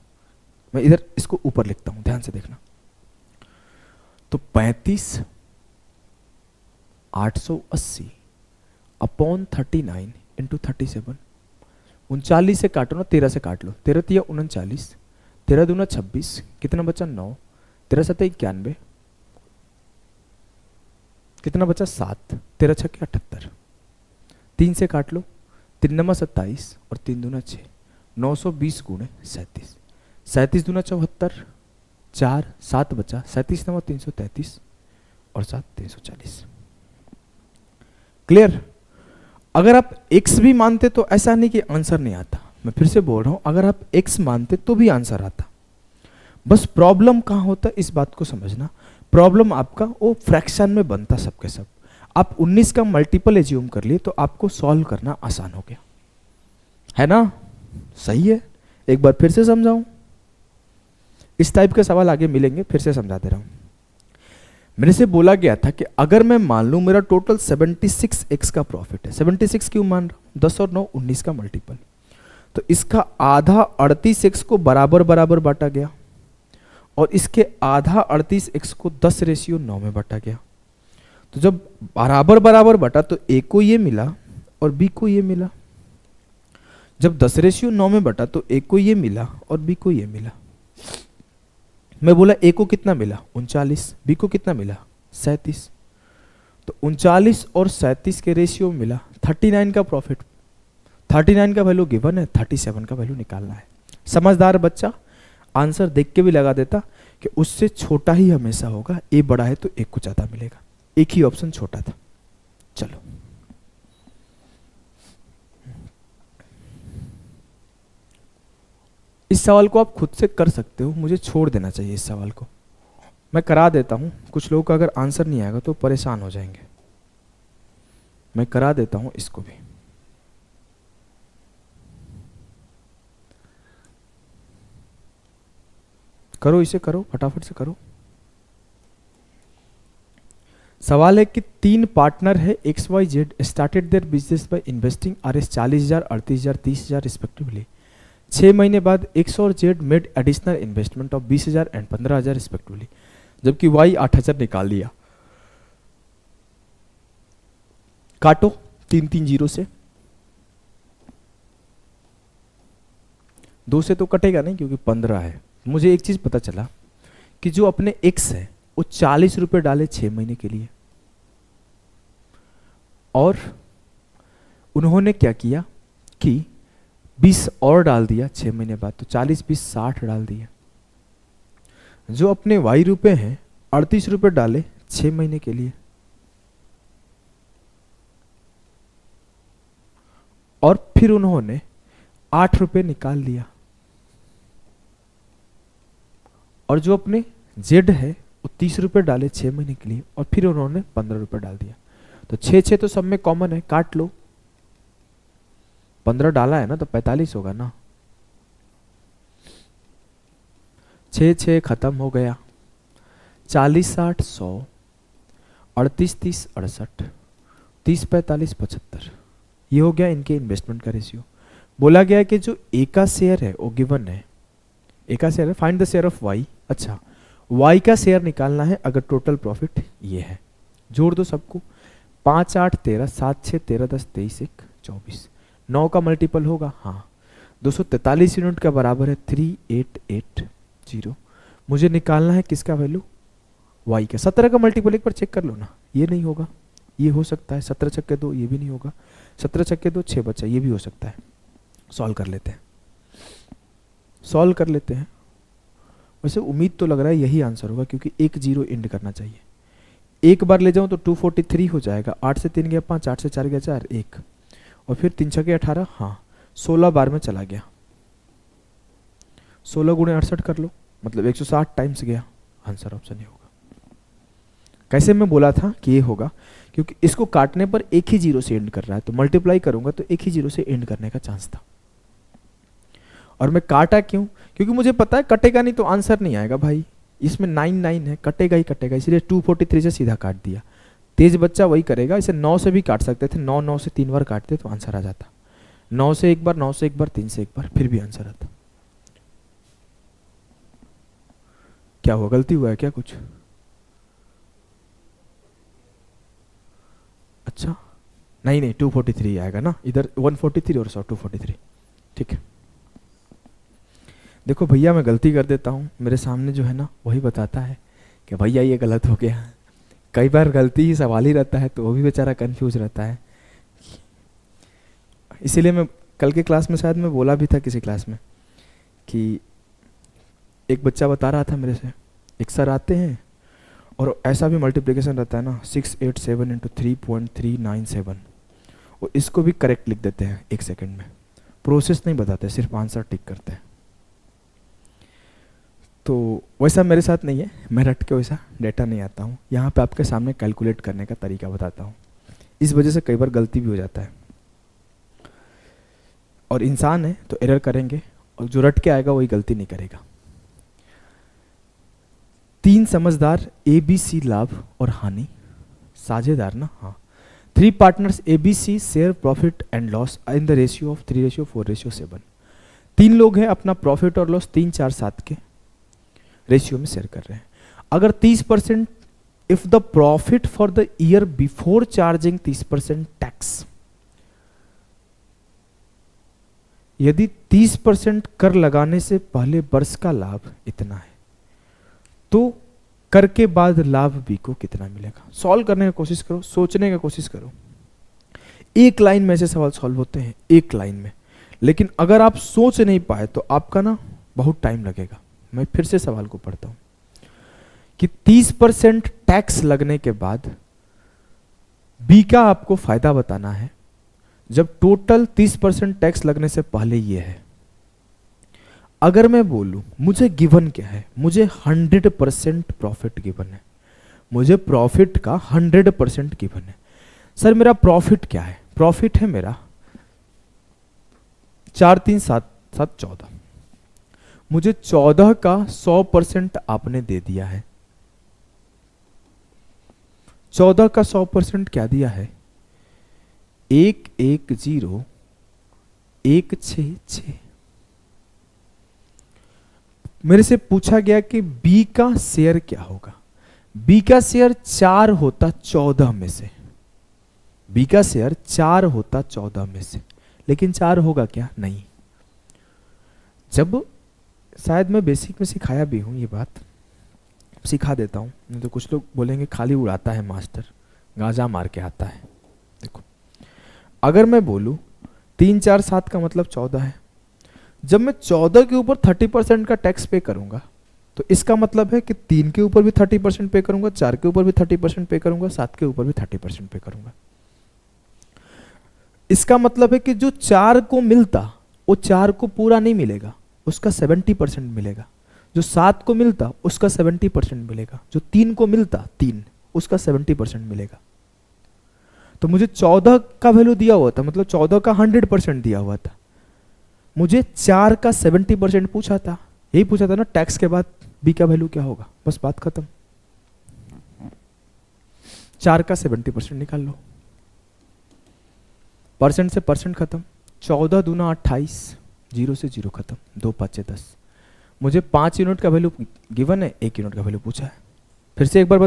मैं इधर इसको ऊपर लिखता हूं, ध्यान से देखना, तो 35,880 अपॉन 39 इंटू 37। 39 से काटो ना, 13 से काट लो, 13 तिया 39, 13 दूना 26, कितना बचा 9, 13 सत्ते 91, कितना बचा 7, 13 छक्के 78, 3 से काट लो, 3 नमा 27 और 3 दूना 6, 920 गुणे 37, 37 दूना 74, 4 7 बचा, 37 नमा 333 और 7 340। क्लियर? अगर आप x भी मानते तो ऐसा नहीं कि आंसर नहीं आता। मैं फिर से बोल रहा हूं, अगर आप x मानते तो भी आंसर आता। बस प्रॉब्लम कहां होता है इस बात को समझना। प्रॉब्लम आपका वो फ्रैक्शन में बनता सबके सब। आप 19 का मल्टीपल एज्यूम कर लिए तो आपको सॉल्व करना आसान हो गया, है ना? सही है। एक बार फिर से समझाऊं, इस टाइप के सवाल आगे मिलेंगे, फिर से समझाते रहूं। मेरे से बोला गया था कि अगर मैं मान लूं मेरा टोटल 76x का प्रॉफिट है, 76 क्यों मान रहा हूं, 10 और 9 19 का मल्टीपल, तो इसका आधा 38x को बराबर बराबर बांटा गया और इसके आधा 38x को 10:9 में बांटा गया। तो जब बराबर बराबर बटा तो a को ये मिला और b को ये मिला। जब 10:9 में बटा तो a को ये मिला और b को ये मिला। मैं बोला a को कितना मिला 39, b को कितना मिला 37, तो 39 और 37 के रेशियो में मिला 39 का प्रॉफिट। 39 का वैल्यू गिवन है, 37 का वैल्यू निकालना है। समझदार बच्चा आंसर देख के भी लगा देता कि उससे छोटा ही हमेशा होगा, a बड़ा है तो एक को ज्यादा मिलेगा, एक ही ऑप्शन छोटा था। चलो इस सवाल को आप खुद से कर सकते हो, मुझे छोड़ देना चाहिए इस सवाल को, मैं करा देता हूं। कुछ लोगों का अगर आंसर नहीं आएगा तो परेशान हो जाएंगे, मैं करा देता हूं इसको भी। करो, इसे करो, फटाफट से करो। सवाल है कि 3 पार्टनर है XYZ started their business by investing Rs 40,000, 38,000, 30,000 respectively. 6 महीने बाद X और Z made additional investment of 20,000 and 15,000 respectively, जबकि Y 8,000 निकाल लिया। काटो 3 0 से, 2 से तो कटेगा नहीं क्योंकि 15 है। मुझे एक चीज पता चला कि जो अपने X है वो 40 रुपए डाले 6 महीने के लिए, और उन्होंने क्या किया कि 20 और डाल दिया 6 महीने बाद, तो 40 20 60 डाल दिया। जो अपने Y रुपए हैं ₹38 डाले 6 महीने के लिए, और फिर उन्होंने ₹8 निकाल लिया, और जो अपने जेड है वो ₹30 डाले 6 महीने के लिए, और फिर उन्होंने ₹15 डाल दिया। तो 6 तो सब में कॉमन है, काट लो। 15 डाला है ना तो 45 होगा ना। 6 खत्म हो गया। 40 60 100, 38 30 68, 30 45 75। ये हो गया इनके इन्वेस्टमेंट का रेशियो। बोला गया है कि जो ए का शेयर है वो गिवन है, ए का शेयर है, find the share of Y. अच्छा, वाई का शेयर निकालना है अगर टोटल प्रॉफिट ये है। जोड़ दो सबको, 5 8 13, 7 6 13, 10 23 1 24, 9 का मल्टीपल होगा, हाँ 243 यूनिट का बराबर है 3880। मुझे निकालना है किसका वैल्यू, वाई का। 17 का मल्टीपल एक बार चेक कर लो ना, ये नहीं होगा, ये हो सकता है। 17 छक्के 2, ये भी नहीं होगा। 17 छक्के 2 6 बचा, ये भी हो सकता है। सॉल्व कर लेते हैं, सॉल्व कर लेते हैं। वैसे उम्मीद तो लग रहा है यही आंसर होगा, क्योंकि 1 0 एंड करना चाहिए। एक बार ले जाऊं तो 243 हो जाएगा। 8 से 3 गया 5, 8 से 4 गया 4 1, और फिर 3 छक्के 18, हाँ 16 बार में चला गया। 16 गुणे 68 कर लो, मतलब 160 टाइम्स गया। आंसर ऑप्शन ही होगा। कैसे मैं बोला था कि ये होगा, क्योंकि इसको काटने पर एक ही 0 से एंड कर रहा है, तो मल्टीप्लाई करूंगा तो एक ही 0 से एंड करने का चांस था। और मैं काटा क्यों, क्योंकि मुझे पता है कटेगा नहीं तो आंसर नहीं आएगा भाई। इसमें 9 9 है, कटेगा ही कटेगा, इसलिए 243 से सीधा काट दिया। तेज बच्चा वही करेगा। इसे 9 से भी काट सकते थे, 9 9 से 3 बार काटते तो आंसर आ जाता। 9 से एक बार, 9 से एक बार, 3 से एक बार, फिर भी आंसर आता। क्या हुआ, गलती हुआ है क्या कुछ? अच्छा नहीं नहीं, 243 आएगा ना, इधर 143 और 243, ठीक है। देखो भैया मैं गलती कर देता हूँ, मेरे सामने जो है ना वही बताता है कि भैया ये गलत हो गया। कई बार गलती ही सवाल ही रहता है, तो वो भी बेचारा कंफ्यूज रहता है। इसीलिए मैं कल के क्लास में शायद मैं बोला भी था किसी क्लास में कि एक बच्चा बता रहा था मेरे से, एक सर आते हैं और ऐसा भी मल्टीप्लिकेशन रहता है ना 687 इंटू 3.397, वो इसको भी करेक्ट लिख देते हैं 1 सेकेंड में। प्रोसेस नहीं बताते, सिर्फ आंसर टिक करते हैं। तो वैसा मेरे साथ नहीं है, मैं रट के वैसा डेटा नहीं आता हूँ। यहाँ पे आपके सामने कैलकुलेट करने का तरीका बताता हूँ। इस वजह से कई बार गलती भी हो जाता है, और इंसान है तो एरर करेंगे, और जो रट के आएगा वही गलती नहीं करेगा। 3 समझदार ABC लाभ और हानि, साझेदार ना, हाँ। 3 partners ABC share profit and loss in the ratio of 3:4:7। 3 लोग हैं, अपना प्रॉफिट और लॉस 3 4 7 के रेशियो में शेयर कर रहे हैं। अगर 30%, if the profit for the year before charging 30% tax, यदि 30% कर लगाने से पहले वर्ष का लाभ इतना है, तो कर के बाद लाभ बी को कितना मिलेगा। सॉल्व करने की कोशिश करो, सोचने की कोशिश करो। एक लाइन में ऐसे सवाल सॉल्व होते हैं, एक लाइन में। लेकिन अगर आप सोच नहीं पाए तो आपका ना बहुत टाइम लगेगा। मैं फिर से सवाल को पढ़ता हूं कि 30% टैक्स लगने के बाद बी का आपको फायदा बताना है, जब टोटल 30% टैक्स लगने से पहले ये है। अगर मैं बोलूं मुझे गिवन क्या है, मुझे 100% प्रॉफिट गिवन है, मुझे प्रॉफिट का 100% गिवन है। सर मेरा प्रॉफिट क्या है, प्रॉफिट है मेरा 4 3 7 7 14, मुझे 14 का 100% आपने दे दिया है। 14 का 100% क्या दिया है, 1 1 0 1 6 6। मेरे से पूछा गया कि बी का शेयर क्या होगा। बी का शेयर 4 होता 14 में से, बी का शेयर 4 होता 14 में से, लेकिन 4 होगा क्या, नहीं। जब शायद मैं बेसिक में सिखाया भी हूं, ये बात सिखा देता हूं, नहीं तो कुछ लोग बोलेंगे खाली उड़ाता है मास्टर, गाजा मार के आता है। देखो अगर मैं बोलूं 3 4 7 का मतलब 14 है, जब मैं 14 के ऊपर 30% का टैक्स पे करूंगा तो इसका मतलब है कि 3 के ऊपर भी 30% पे करूंगा, 4 के ऊपर भी 30% पे करूंगा, 7 के ऊपर भी 30% पे करूंगा। इसका मतलब है कि जो 4 को मिलता वो 4 को पूरा नहीं मिलेगा, उसका 70% मिलेगा। जो 7 को मिलता उसका 70% मिलेगा। जो 3 को मिलता 3 उसका 70% मिलेगा। तो मुझे 14 का वैल्यू दिया हुआ था, मतलब 14 का 100% दिया हुआ था। मुझे 4 का 70% पूछा था, यही पूछा था ना, टैक्स के बाद बी का वैल्यू क्या होगा, बस बात खत्म। 4 का 70% निकाल लो, परसेंट से परसेंट खत्म। 14 दूना 28, 0 से 0 खत्म, 2 5 10। मुझे 5 यूनिट का वैल्यू गिवन है, 1 यूनिट का वैल्यू पूछा है। फिर से एक बार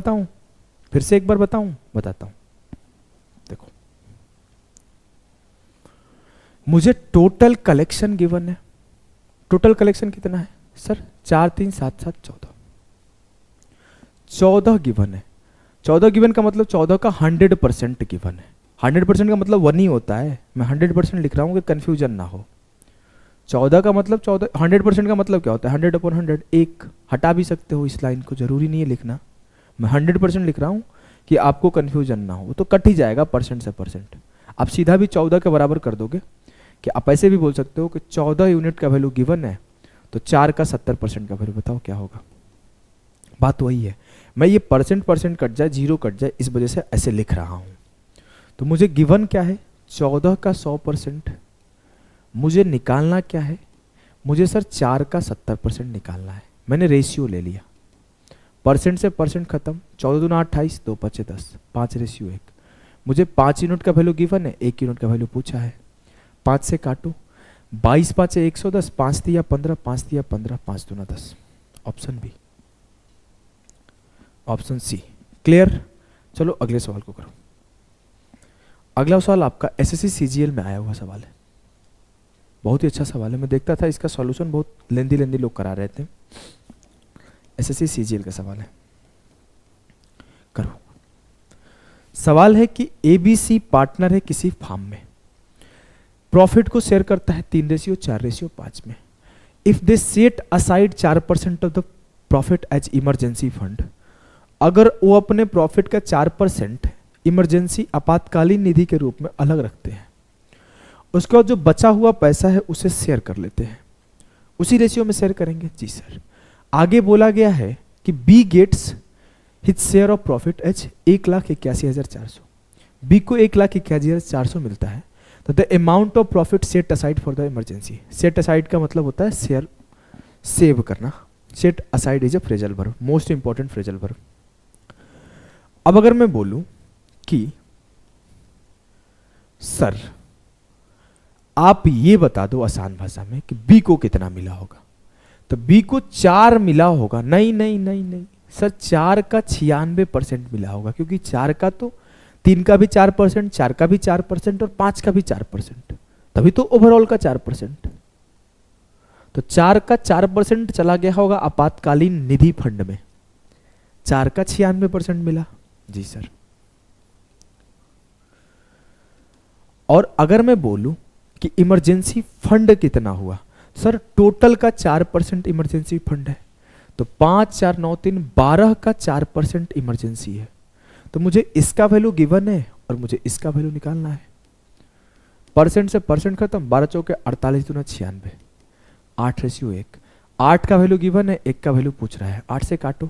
बताऊं, बताता हूं। देखो, मुझे टोटल कलेक्शन गिवन है। टोटल कलेक्शन कितना है सर? 4 3 7 7 14। 14 गिवन है। 14 गिवन का मतलब 14 का 100% गिवन है। 100% का मतलब 1 ही होता है, मैं 100% लिख रहा हूं कि कंफ्यूजन ना हो। 14 का मतलब 14, 100% का मतलब क्या होता है? 100/100। एक हटा भी सकते हो इस लाइन को, जरूरी नहीं है लिखना। मैं 100% लिख रहा हूं कि आपको कंफ्यूजन ना हो, तो कट ही जाएगा परसेंट से परसेंट। आप सीधा भी 14 के बराबर कर दोगे, कि आप ऐसे भी बोल सकते हो कि 14 यूनिट का वैल्यू गिवन है, तो 4 का 70% का वैल्यू बताओ क्या होगा। बात वही है, मैं ये परसेंट कट जाए, 0 कट जाए, इस वजह से ऐसे लिख रहा हूं। तो मुझे गिवन क्या है? 14 का 100%। मुझे निकालना क्या है? मुझे सर 4 का 70% निकालना है। मैंने रेशियो ले लिया, परसेंट से परसेंट खत्म। 14 दूना 28, 2 5 10, 5:1। मुझे 5 यूनिट का वैल्यू गिवन है, 1 यूनिट का वैल्यू पूछा है। 5 से काटो, 22 5 110, 5 दिया 15, 5 दिया 15, 5 दूना 10। Option B, option C. Clear? चलो अगले सवाल को करो। अगला सवाल आपका एसएससी सीजीएल में आया हुआ सवाल है। बहुत ही अच्छा सवाल है, मैं देखता था इसका सॉल्यूशन बहुत लेंदी लोग करा रहे थे। एसएससी सीजीएल का सवाल है, करो। सवाल है कि एबीसी पार्टनर है किसी फार्म में, प्रॉफिट को शेयर करता है 3:4:5 में। If they set aside 4% of the profit as emergency fund, अगर वो अपने प्रॉफिट का 4% इमरजेंसी आपातकालीन निधि के रूप में अलग रखते हैं, उसके बाद जो बचा हुआ पैसा है उसे शेयर कर लेते हैं, उसी रेशियो में शेयर करेंगे। जी सर। आगे बोला गया है कि B gets his share of profit as 1,81,400। B को 1,81,400 मिलता है, तो the amount of profit set aside for the emergency. Set aside का मतलब होता है शेयर सेव करना। Set aside is a phrasal verb, most important phrasal verb. अब अगर मैं बोलूं कि सर आप ये बता दो आसान भाषा में कि बी को कितना मिला होगा, तो बी को 4 मिला होगा। नहीं सर, 4 का 96% मिला होगा, क्योंकि 4 का तो 3 का भी 4%, 4 का भी 4% और 5 का भी 4%, तभी तो ओवरऑल का 4%। तो 4 का 4% चला गया होगा आपातकालीन निधि फंड में, 4 का 96% मिला। जी सर। और अगर मैं बोलूं कि इमरजेंसी फंड कितना हुआ, सर टोटल का 4% इमरजेंसी फंड है, तो 5 4 9 3 12 का 4% इमरजेंसी है। तो मुझे इसका वैल्यू गिवन है और मुझे इसका वैल्यू निकालना है। परसेंट से परसेंट खत्म, 12 चौके 48 दूना 96, 8:1। 8 का वैल्यू गिवन है, 1 का वैल्यू पूछ रहा है। 8 से काटो,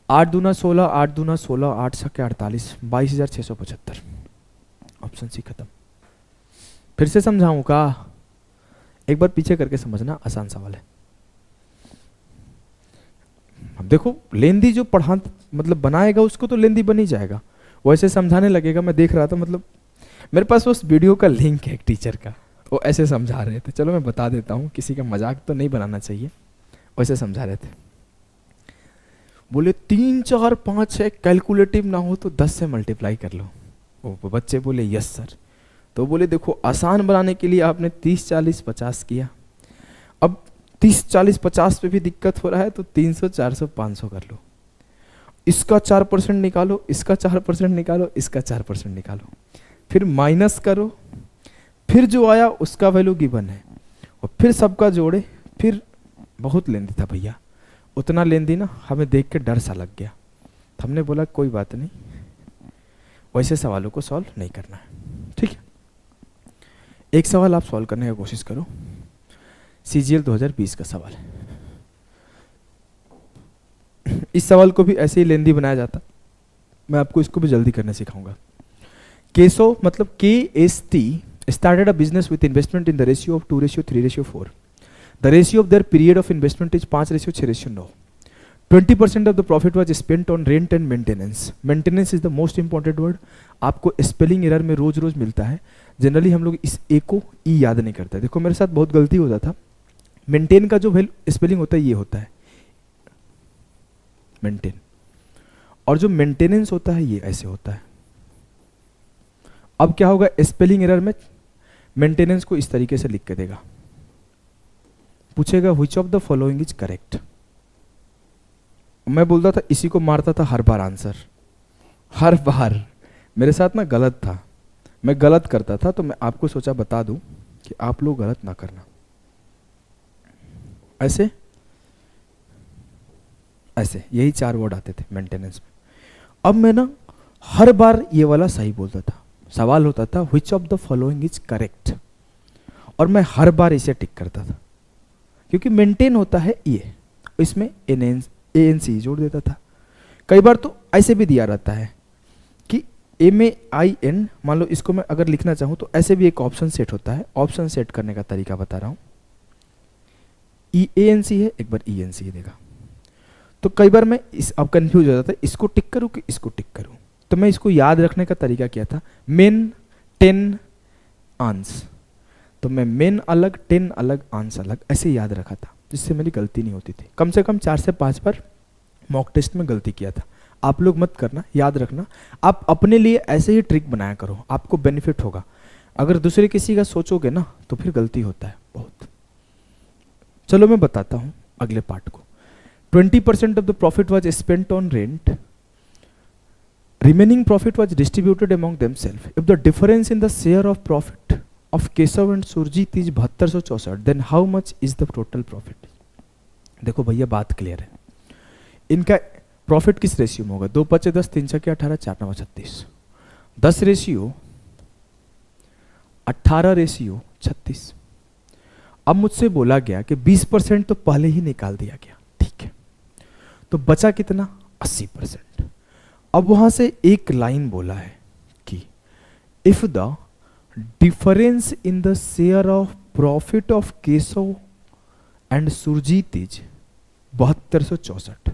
8 दूना 16, 8 दूना 16, 8 छक्के 48, 22,675। ऑप्शन सी खत्म। फिर से समझाऊं का? एक बार पीछे करके समझना, आसान सवाल है। अब देखो, लेंदी जो पढ़ा मतलब बनाएगा उसको तो लेंदी बन ही जाएगा, वैसे समझाने लगेगा। मैं देख रहा था, मतलब मेरे पास उस वीडियो का लिंक है एक टीचर का, वो ऐसे समझा रहे थे। चलो मैं बता देता हूँ, किसी का मजाक तो नहीं बनाना चाहिए। वैसे समझा रहे थे, बोले 3 4 5 6 कैलकुलेटिव ना हो तो 10 से मल्टीप्लाई कर लो। वो बच्चे बोले यस सर। तो बोले देखो, आसान बनाने के लिए आपने 30 40 50 किया, अब 30 40 50 पे भी दिक्कत हो रहा है, तो 300 400 500 कर लो। इसका 4% निकालो, इसका 4% निकालो, इसका 4% निकालो, फिर माइनस करो, फिर जो आया उसका वैल्यू गिवन है, और फिर सबका जोड़े। फिर बहुत लेंदी था भैया, उतना लेंदी ना हमें देख के डर सा लग गया, तो हमने बोला कोई बात नहीं, वैसे सवालों को सॉल्व नहीं करना है, ठीक है। एक सवाल आप सॉल्व करने की कोशिश करो, CGL 2020 का सवाल है। इस सवाल को भी ऐसे ही लेंदी बनाया जाता, मैं आपको इसको भी जल्दी करने सिखाऊंगा। केसो मतलब KST started a business with investment in the ratio of 2:3:4. The ratio of their period of investment is 5:6:9. 20% of the profit was spent on rent and maintenance. Maintenance is the most important word. आपको spelling error में रोज रोज मिलता है, generally हम लोग इस ए को ई याद नहीं करते। देखो मेरे साथ बहुत गलती होता था, मेंटेन का जो स्पेलिंग होता है ये होता है मेंटेन, और जो मेंटेनेंस होता है ये ऐसे होता है। अब क्या होगा, स्पेलिंग एरर में मेंटेनेंस को इस तरीके से लिख के देगा, पूछेगा which of the following is correct. मैं बोलता था, इसी को मारता था हर बार आंसर, हर बार मेरे साथ ना गलत था, मैं गलत करता था, तो मैं आपको सोचा बता दूं कि आप लोग गलत ना करना। ऐसे ऐसे यही 4 वर्ड आते थे मेंटेनेंस में। अब मैं ना हर बार ये वाला सही बोलता था, सवाल होता था which of the following is correct, और मैं हर बार इसे टिक करता था, क्योंकि मेंटेन होता है ये, इसमें ANC जोड़ देता था। कई बार तो ऐसे भी दिया रहता है कि MAIN, मान लो इसको मैं अगर लिखना चाहूं तो ऐसे भी एक ऑप्शन सेट होता है। ऑप्शन सेट करने का तरीका बता रहा हूं, ANC है, एक बार ENC देगा, तो कई बार मैं अब कंफ्यूज हो जाता है, इसको टिक करूं कि इसको टिक करूं। तो मैं इसको याद रखने का तरीका क्या था, मेन 10 आंस, तो मैं मेन अलग 10 अलग आंस अलग ऐसे याद रखा था, जिससे मेरी गलती नहीं होती थी। कम से कम 4 से 5 बार मॉक टेस्ट में गलती किया था। आप लोग मत करना, याद रखना, आप अपने लिए ऐसे ही ट्रिक बनाया करो, आपको बेनिफिट होगा। अगर दूसरे किसी का सोचोगे ना तो फिर गलती होता है बहुत। चलो मैं बताता हूं अगले पार्ट को। 20% of the profit was spent on rent. Remaining profit was distributed among themselves. If the difference in the share of profit of Keshav and Surjit is 7264, then how much is the total profit? देखो भैया बात clear है, इनका profit किस ratio में होगा, 2 5 10 3 6 18 4 9 36, 10 ratio 18 ratio 36। अब मुझसे बोला गया कि 20% तो पहले ही निकाल दिया गया, ठीक है, तो बचा कितना, 80%। अब वहां से एक लाइन बोला है कि if the difference in the share of profit of Keshav and Surjit is 7264,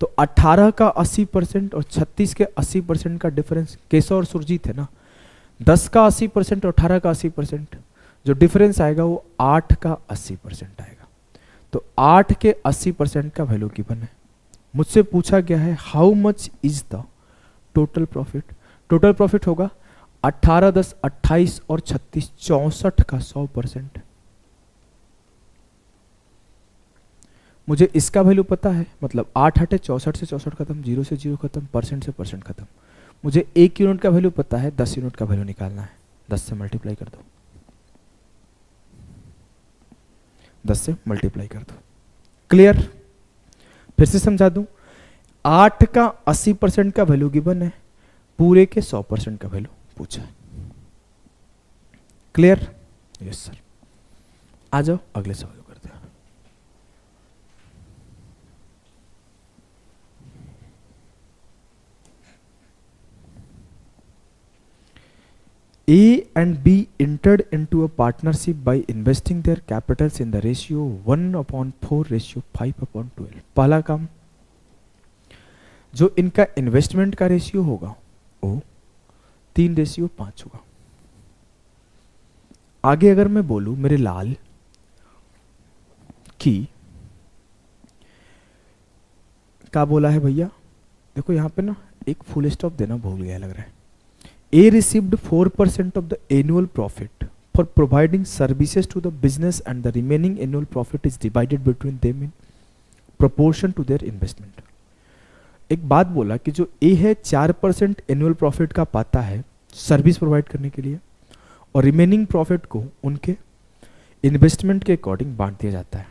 तो 18 का 80% और 36 के 80% का डिफरेंस, केशव और सुरजीत है ना, 10 का 80% और 18 का 80%, जो डिफरेंस आएगा वो 8 का 80% आएगा। तो 8 के 80% का वैल्यू गिवन है। मुझसे पूछा गया है how much is the total profit. Total profit होगा 18 10 28 और 36 64 का 100%। मुझे इसका वैल्यू पता है, मतलब 8 हटे 64 से 64 खत्म, 0 से 0 खत्म, परसेंट से परसेंट खत्म। मुझे 1 यूनिट का वैल्यू पता है, 10 यूनिट का वैल्यू निकालना है, 10 से मल्टीप्लाई कर दो, 10 से मल्टीप्लाई कर दो। क्लियर? फिर से समझा दूं, 8 का 80% का वैल्यू गिवन है, पूरे के 100% का वैल्यू पूछा है। क्लियर? Yes sir. आ जाओ अगले सवाल करते हैं। A and B entered into a partnership by investing their capitals in the ratio 1/4:5/12। पहला काम, जो इनका इन्वेस्टमेंट का रेशियो होगा वो 3:5 होगा। आगे अगर मैं बोलूं मेरे लाल कि क्या बोला है भैया, देखो यहां पे ना एक फुल स्टॉप देना भूल गया लग रहा है। A received 4% of the annual profit for providing services to the business and the remaining annual profit is divided between them in proportion to their investment। एक बात बोला कि जो A है 4% एनुअल प्रॉफिट का पाता है सर्विस प्रोवाइड करने के लिए, और रिमेनिंग प्रॉफिट को उनके इन्वेस्टमेंट के अकॉर्डिंग बांट दिया जाता है।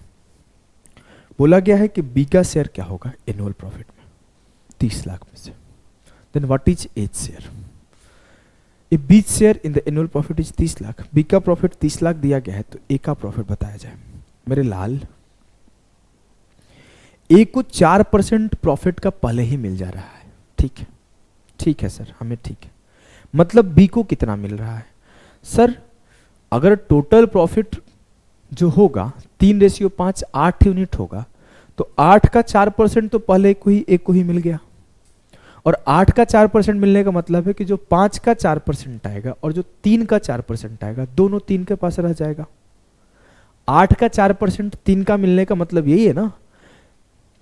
बोला गया है कि बी का शेयर क्या होगा एनुअल प्रॉफिट में 30 लाख में से। Then what is each share? A B share in the annual profit is 30 lakh. B का प्रॉफिट 30 लाख दिया गया है तो ए का प्रॉफिट बताया जाए। मेरे लाल, ए को 4% प्रॉफिट का पहले ही मिल जा रहा है। ठीक है, ठीक है सर, हमें ठीक है। मतलब बी को कितना मिल रहा है सर? अगर टोटल प्रॉफिट जो होगा 3:5 8 यूनिट होगा तो 8 का 4% तो पहले एक को ही मिल गया। और 8 का 4% मिलने का मतलब है कि जो 5 का 4% आएगा और जो 3 का 4% आएगा दोनों 3 के पास रह जाएगा। 8 का 4% 3 का मिलने का मतलब यही है ना।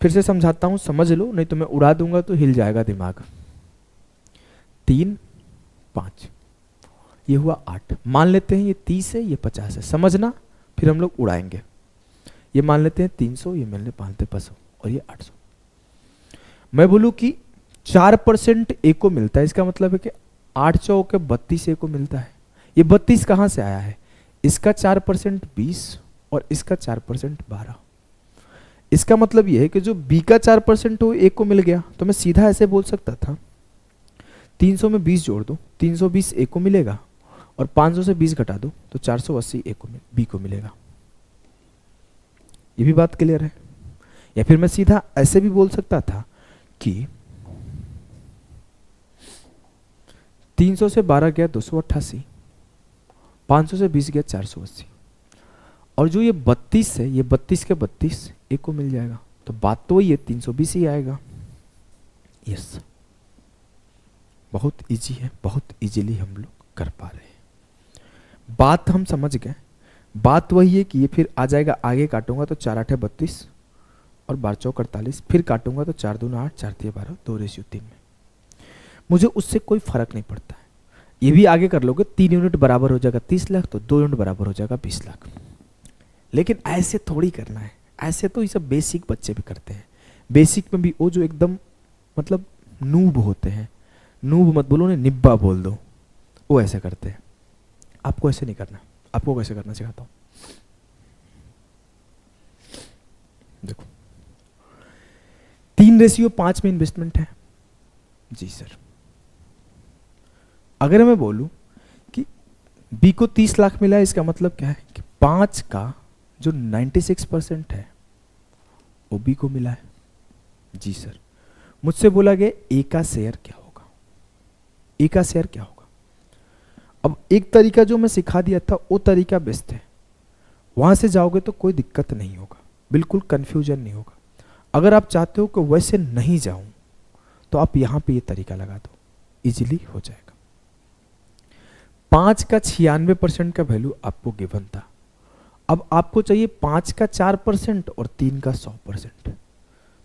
फिर से समझाता हूं, समझ लो, नहीं तो मैं उड़ा दूंगा तो हिल जाएगा दिमाग। 3 5 ये हुआ 8। मान लेते हैं ये 30 है, ये 50 है, समझना, फिर हम लोग उड़ाएंगे। ये मान लेते हैं 300, ये मिलने 500 और ये 800। मैं बोलूं कि 4% ए को मिलता है, इसका मतलब है कि 8 चौके 32 ए को मिलता है। ये 32 कहां से आया है? इसका 4% 20 और इसका 4% 12। इसका मतलब यह है कि जो बी का 4% हो ए को मिल गया। तो मैं सीधा ऐसे बोल सकता था 300 में 20 जोड़ दो, 320 ए को मिलेगा और 500 से 20 घटा दो तो 480 ए को बी को मिलेगा। ये भी बात क्लियर है? या फिर मैं सीधा ऐसे भी बोल सकता था कि 300 से 12 गया 288, 500 से 20 गया 480 और जो ये 32 है, ये 32 के 32 ए को मिल जाएगा। तो बात तो ये 320 ही आएगा। यस, बहुत इजी है, बहुत इजीली हम लोग कर पा रहे हैं। बात हम समझ गए। बात वही है कि ये फिर आ जाएगा, आगे काटूंगा तो 4 8 32 और 12 चौक 48, फिर काटूंगा तो 4 2 8 4 3 12 2:3 में। मुझे उससे कोई फर्क नहीं पड़ता है। ये भी आगे कर लोगे, 3 यूनिट बराबर हो जाएगा 30 लाख तो 2 यूनिट बराबर हो जाएगा 20 लाख। लेकिन ऐसे थोड़ी करना है। ऐसे तो ये सब बेसिक बच्चे भी करते हैं। बेसिक में भी वो जो एकदम मतलब नूब होते हैं, नूब मत बोलो, निब्बा बोल दो, वो ऐसे करते हैं। आपको ऐसे नहीं करना। आपको कैसे करना सिखाता हूं। देखो 3:5 में इन्वेस्टमेंट है जी सर। अगर मैं बोलूं कि बी को 30 लाख मिला है, इसका मतलब क्या है कि 5 का जो 96% है वो बी को मिला है जी सर। मुझसे बोला गया ए का शेयर क्या होगा? ए का शेयर क्या होगा? अब एक तरीका जो मैं सिखा दिया था वो तरीका बेस्ट है। वहां से जाओगे तो कोई दिक्कत नहीं होगा, बिल्कुल कंफ्यूजन नहीं होगा। अगर आप चाहते हो कि वैसे नहीं जाऊं तो आप यहां पे ये तरीका लगा दो, इजीली हो जाएगा। 5 का 96% का वैल्यू आपको गिवन था। अब आपको चाहिए 5 का 4% और 3 का 100%।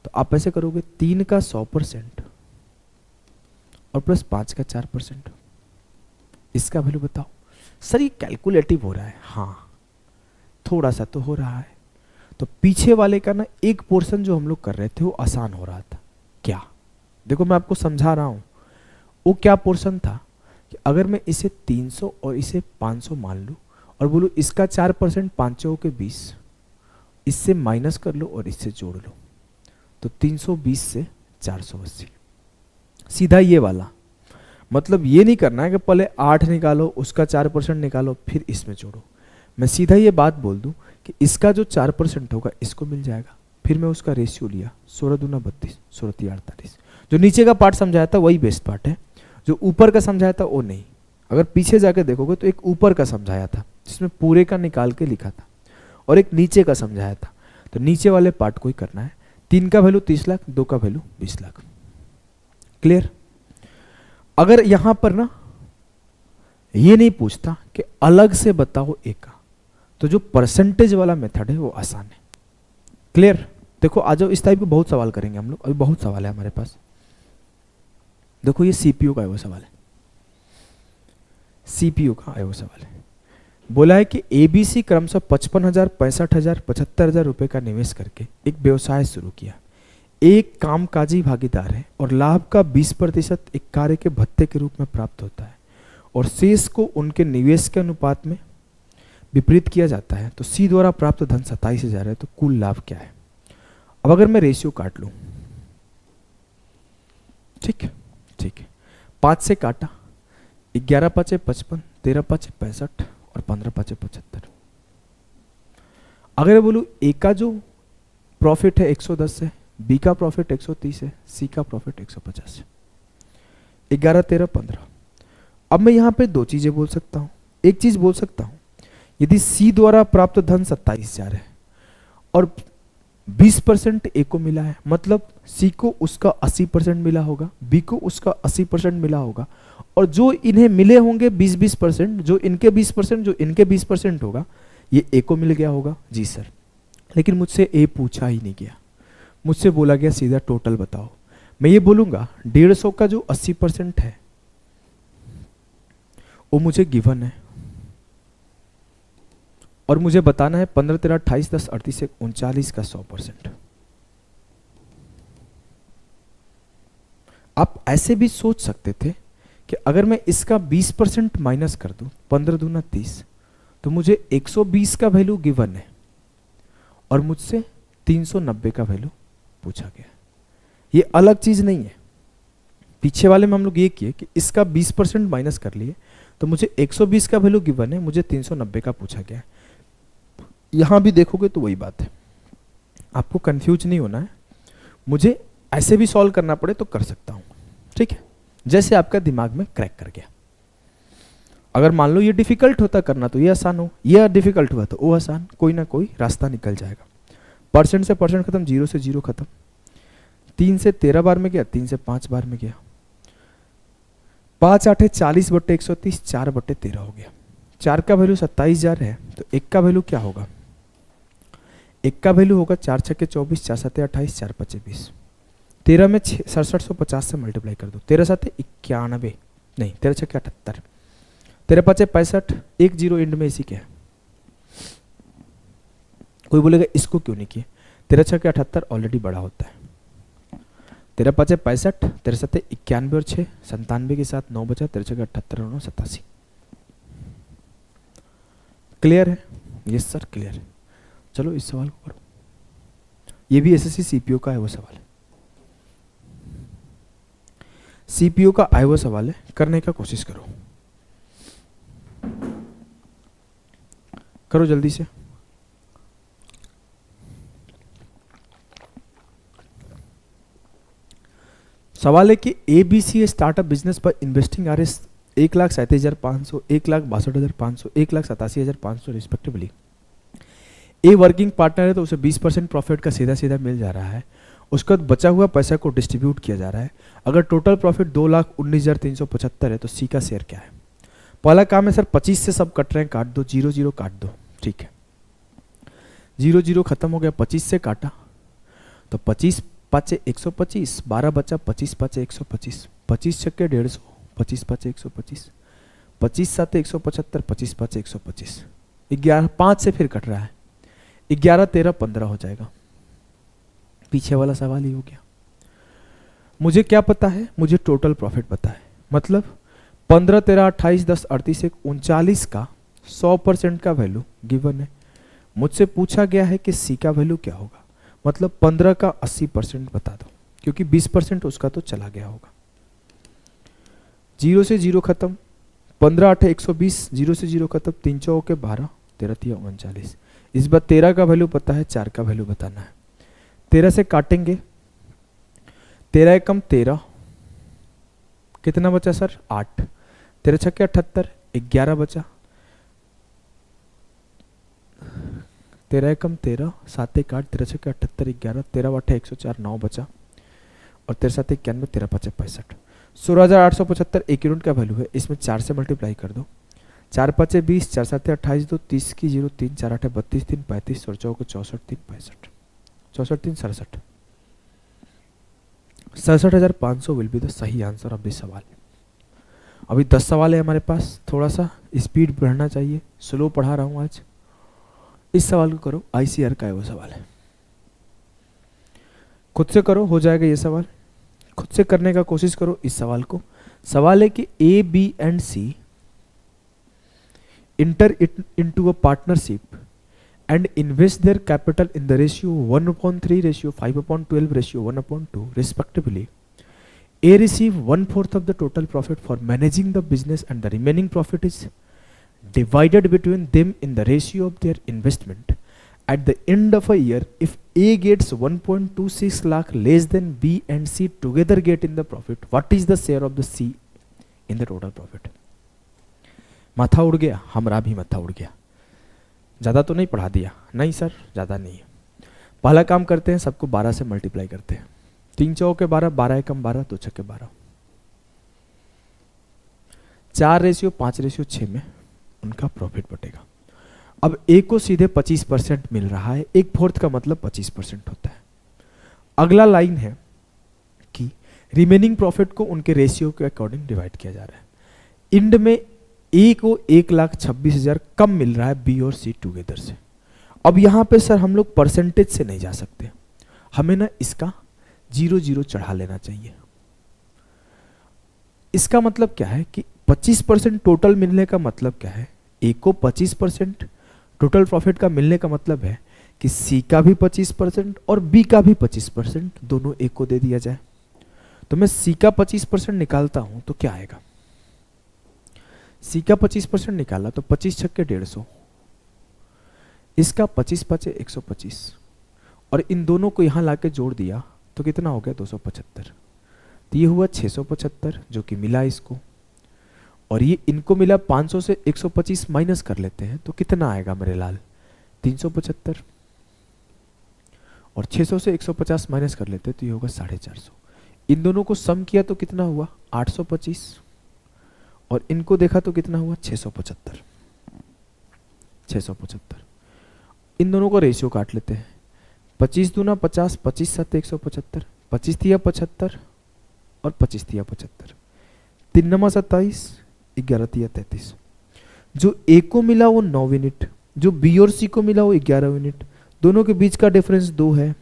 तो आप ऐसे करोगे 3 का 100% और प्लस 5 का 4%। इसका वैल्यू बताओ। सर ये कैलकुलेटिव हो रहा है। हाँ, थोड़ा सा तो हो रहा है। तो पीछे वाले का ना एक पोर्शन जो हम लोग कर रहे थे वो आसान हो रहा था। क्या? देखो मैं आपको समझा रहा हूं। वो क्या पोर्शन था कि अगर मैं इसे 300 और इसे 500 मान लूं और बोलूं इसका 4% 5 के 20, इससे माइनस कर लो और इससे जोड़ लो तो 320 से 480। सीधा ये वाला। मतलब ये नहीं करना है कि पहले 8 निकालो, उसका 4% निकालो, फिर इसमें जोड़ो। मैं सीधा ये बात बोल दूं कि इसका जो 4% होगा इसको मिल जाएगा। फिर मैं उसका रेशियो लिया 16 दूना 32, 16 3 48। जो नीचे का पार्ट समझाया था वही बेस्ट पार्ट है, जो ऊपर का समझाया था वो नहीं। अगर पीछे जाकर देखोगे तो एक ऊपर का समझाया था जिसमें पूरे का निकाल के लिखा था और एक नीचे का समझाया था। तो नीचे वाले पार्ट को ही करना है। 3 का वैल्यू 30 लाख, 2 का वैल्यू 20 लाख। क्लियर? अगर यहां पर ना ये नहीं पूछता कि अलग से बताओ ए का, तो जो परसेंटेज वाला मेथड है वो आसान है। क्लियर? देखो आ जाओ, इस टाइप के बहुत सवाल करेंगे हम लोग। अभी बहुत सवाल है हमारे पास। देखो ये सीपीयू का है वो सवाल है। सीपीयू का है वो सवाल है। बोला है कि एबीसी क्रमशः 55,000, 65,000, 75,000 रुपए का निवेश करके एक व्यवसाय शुरू किया। एक कामकाजी भागीदार है और लाभ का 20% एक कार्य के भत्ते के रूप में प्राप्त होता है और शेष को उनके निवेश के अनुपात में विपरीत किया जाता है। तो सी द्वारा प्राप्त धन 27,000 है। तो कुल लाभ क्या है? अब अगर मैं रेशियो काट लूं, ठीक है, ठीक है, 5 से काटा, 11 पाँचे 55, 13 पाँचे 65 और 15 पाँचे 75। अगर बोलूं ए का जो प्रॉफिट है 110 है, बी का प्रॉफिट 130 है, सी का प्रॉफिट 150 है, 11, 13, 15। अब मैं यहां पे दो चीजें बोल सकता हूं। एक चीज बोल सकता हूं, यदि सी द्वारा प्राप्त धन 27,000 है और 20% ए को मिला है, मतलब सी को उसका 80% मिला होगा, बी को उसका 80% मिला होगा, और जो इन्हें मिले होंगे 20-20%, जो इनके 20%, जो इनके 20% होगा, ये ए को मिल गया होगा। जी सर, लेकिन मुझसे ए पूछा ही नहीं गया, मुझसे बोला गया सीधा टोटल बताओ। मैं ये बोलूंगा 150 का जो 80% है वो मुझे गिवन है, और मुझे बताना है 15, 13, 28, 10, 38, 39 का 100%। आप ऐसे भी सोच सकते थे कि अगर मैं इसका 20% माइनस कर दूं, 15 दूना 30, तो मुझे 120 का वैल्यू गिवन है और मुझसे 390 का वैल्यू पूछा गया। ये अलग चीज नहीं है। पीछे वाले में हम लोग ये किए कि इसका 20% माइनस कर लिए, तो मुझे 120 का वैल्यू गिवन है, मुझे 390 का पूछा गया। यहां भी देखोगे तो वही बात है, आपको कंफ्यूज नहीं होना है। मुझे ऐसे भी सॉल्व करना पड़े तो कर सकता हूं, ठीक है, जैसे आपका दिमाग में क्रैक कर गया। अगर मान लो ये डिफिकल्ट होता करना तो ये आसान हो, ये डिफिकल्ट हुआ तो वो आसान, कोई ना कोई रास्ता निकल जाएगा। परसेंट से परसेंट खत्म, 0 से 0 खत्म, 3 से 13 बार में गया, 3 से 5 बार में गया, 5 8 40 बट्टे 130, 4 बट्टे 13 हो गया। 4 का वैल्यू 27,000 है, तो 1 का वैल्यू क्या होगा? 1 का वैल्यू होगा 4 छक्के 24, 4 7 28, 4 5 20। 13 में 6750 से मल्टीप्लाई कर दो, 13 7 91, नहीं 13 छक्के 78, 13 5 65, 1 0 एंड में इसी के है। कोई बोलेगा इसको क्यों नहीं किए? 13 छक्के 78 ऑलरेडी बड़ा होता है। 13 5 65, 13 7 91 और 6 97 के साथ 9 बचा, 13 छक्के 78 और 9 87। क्लियर है? यस सर क्लियर है। चलो इस सवाल को करो, ये भी एसएससी सीपीओ का है वो सवाल है, सीपीओ का आया हुआ सवाल है, करने का कोशिश करो, करो जल्दी से। सवाल है कि एबीसी स्टार्टअप बिजनेस पर investing RS 1,37,500, 1,62,500, 1,87,500 respectively. A working partner है तो उसे 20% प्रॉफिट का सीधा सीधा मिल जा रहा है, उसका बचा हुआ पैसा को डिस्ट्रीब्यूट किया जा रहा है। अगर टोटल प्रॉफिट 2,19,375 है तो सी का शेयर क्या है? पहला काम है सर 25 से सब कट रहे हैं, काट दो, 0 0 काट दो, ठीक है, 0 0 खत्म हो गया, 25 से काटा तो 25 5 125, 12 बचा, 25 5 125, 25 छक्के 150, 25 5 125, 25 7 175, 25 5 125, 11 5 से फिर कट रहा है, 11 13 15 हो जाएगा। पीछे वाला सवाल ही हो गया। मुझे क्या पता है? मुझे टोटल प्रॉफिट पता है, मतलब 15 13 28 10 38 39 का 100% का वैल्यू गिवन है। मुझसे पूछा गया है कि सी का वैल्यू क्या होगा, मतलब 15 का 80% बता दो, क्योंकि 20% उसका तो चला गया होगा। 0 से 0 खत्म, 15 8 120, 0 से 0 खत्म, 3 चौके 12, 13 3 39। इस बार 13 का वैल्यू पता है, 4 का वैल्यू बताना है। 13 से काटेंगे, 13 एकम 13, कितना बचा सर? 8, 13 छक्के 78, 11 बचा, 13 एकम 13, 7 1 8, 13 छक्के 78, 11, 13 8 104, 9 बचा, और 13 7 91, 13 5 65, 16,875 एक यूनिट का वैल्यू है। इसमें 4 से मल्टीप्लाई कर दो, 4 5 20, 4 7 28, 2 30 की 0 3, 4 8 32, 3 35, और 4 64 3 65, 64 3 67, 67,500 विल बी द सही आंसर ऑफ दिस सवाल। अभी 10 सवाल है हमारे पास, थोड़ा सा स्पीड बढ़ना चाहिए, स्लो पढ़ा रहा हूं आज। इस सवाल को करो, आईसीआर का है वो सवाल है, खुद से करो, हो जाएगा ये सवाल, खुद से करने का कोशिश करो इस सवाल को। सवाल है कि A B and C enter into a partnership and invest their capital in the ratio 1/3, ratio 5/12, ratio 1/2 respectively, A receive 1/4 of the total profit for managing the business and the remaining profit is divided between them in the ratio of their investment. At the end of a year, if A gets 1.26 lakh less than B and C together get in the profit, what is the share of the C in the total profit? माथा उड़ गया, हमारा भी माथा उड़ गया। ज़्यादा तो नहीं पढ़ा दिया? नहीं सर, ज़्यादा नहीं है। पहला काम करते हैं, सबको 12 से मल्टीप्लाई करते हैं। 3 चौके 12, 12 एकम 12, 2 छक्के 12, 4:5:6 में उनका प्रॉफिट बटेगा। अब ए को सीधे 25% मिल रहा है, 1/4 का मतलब 25% होता है। अगला लाइन है कि रिमेनिंग प्रॉफिट को उनके रेशियो के अकॉर्डिंग डिवाइड किया जा रहा है। इंड में ए को 1,26,000 कम मिल रहा है बी और सी टुगेदर से। अब यहां पे सर हम लोग परसेंटेज से नहीं जा सकते, हमें ना इसका 0 चढ़ा लेना चाहिए। इसका मतलब क्या है कि 25% टोटल मिलने का मतलब क्या है, ए को 25% टोटल प्रॉफिट का मिलने का मतलब है कि सी का भी 25% और बी का भी 25% दोनों ए को दे दिया जाए। तो मैं सी का 25% निकालता हूं तो क्या आएगा, सी का 25% निकाला तो 25 छक्के 150, इसका 25×5 125, और इन दोनों को यहां लाके जोड़ दिया तो कितना हो गया 275। तो ये हुआ 675 जो कि मिला इसको, और ये इनको मिला 500 से 125 माइनस कर लेते हैं तो कितना आएगा मेरे लाल, 375, और 600 से 150 माइनस कर लेते हैं तो ये होगा 450। इन दोनों को सम किया तो कितना हुआ 825, और इनको देखा तो कितना हुआ 675। इन दोनों को रेशियो काट लेते हैं, 25 दूना 50, 25 7 175, 25 तिया 75 और 25 तिया 75, 3 नमा 27, 11 तिया 33। जो ए को मिला वो 9 यूनिट, जो बी और सी को मिला वो 11 यूनिट। दोनों के बीच का डिफरेंस 2 है।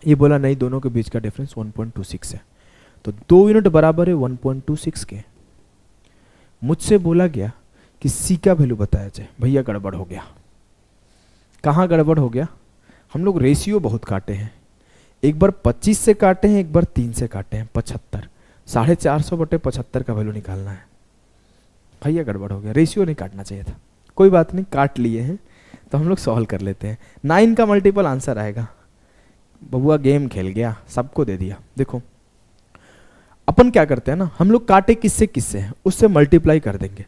ये बोला नहीं, दोनों के बीच का डिफरेंस 1.26 है, तो 2 यूनिट बराबर है 1.26 के। मुझसे बोला गया कि सी का वैल्यू बताया जाए। भैया गड़बड़ हो गया। कहाँ गड़बड़ हो गया, हम लोग रेशियो बहुत काटे हैं, एक बार 25 से काटे हैं, एक बार 3 से काटे हैं, 75, 450/75 का वैल्यू निकालना है। भैया गड़बड़ हो गया, रेशियो नहीं काटना चाहिए था। कोई बात नहीं, काट लिए हैं तो हम लोग सॉल्व कर लेते हैं। 9 का मल्टीपल आंसर आएगा। बबुआ गेम खेल गया, सबको दे दिया। देखो अपन क्या करते हैं ना, हम लोग काटे किससे किससे हैं, उससे मल्टीप्लाई कर देंगे।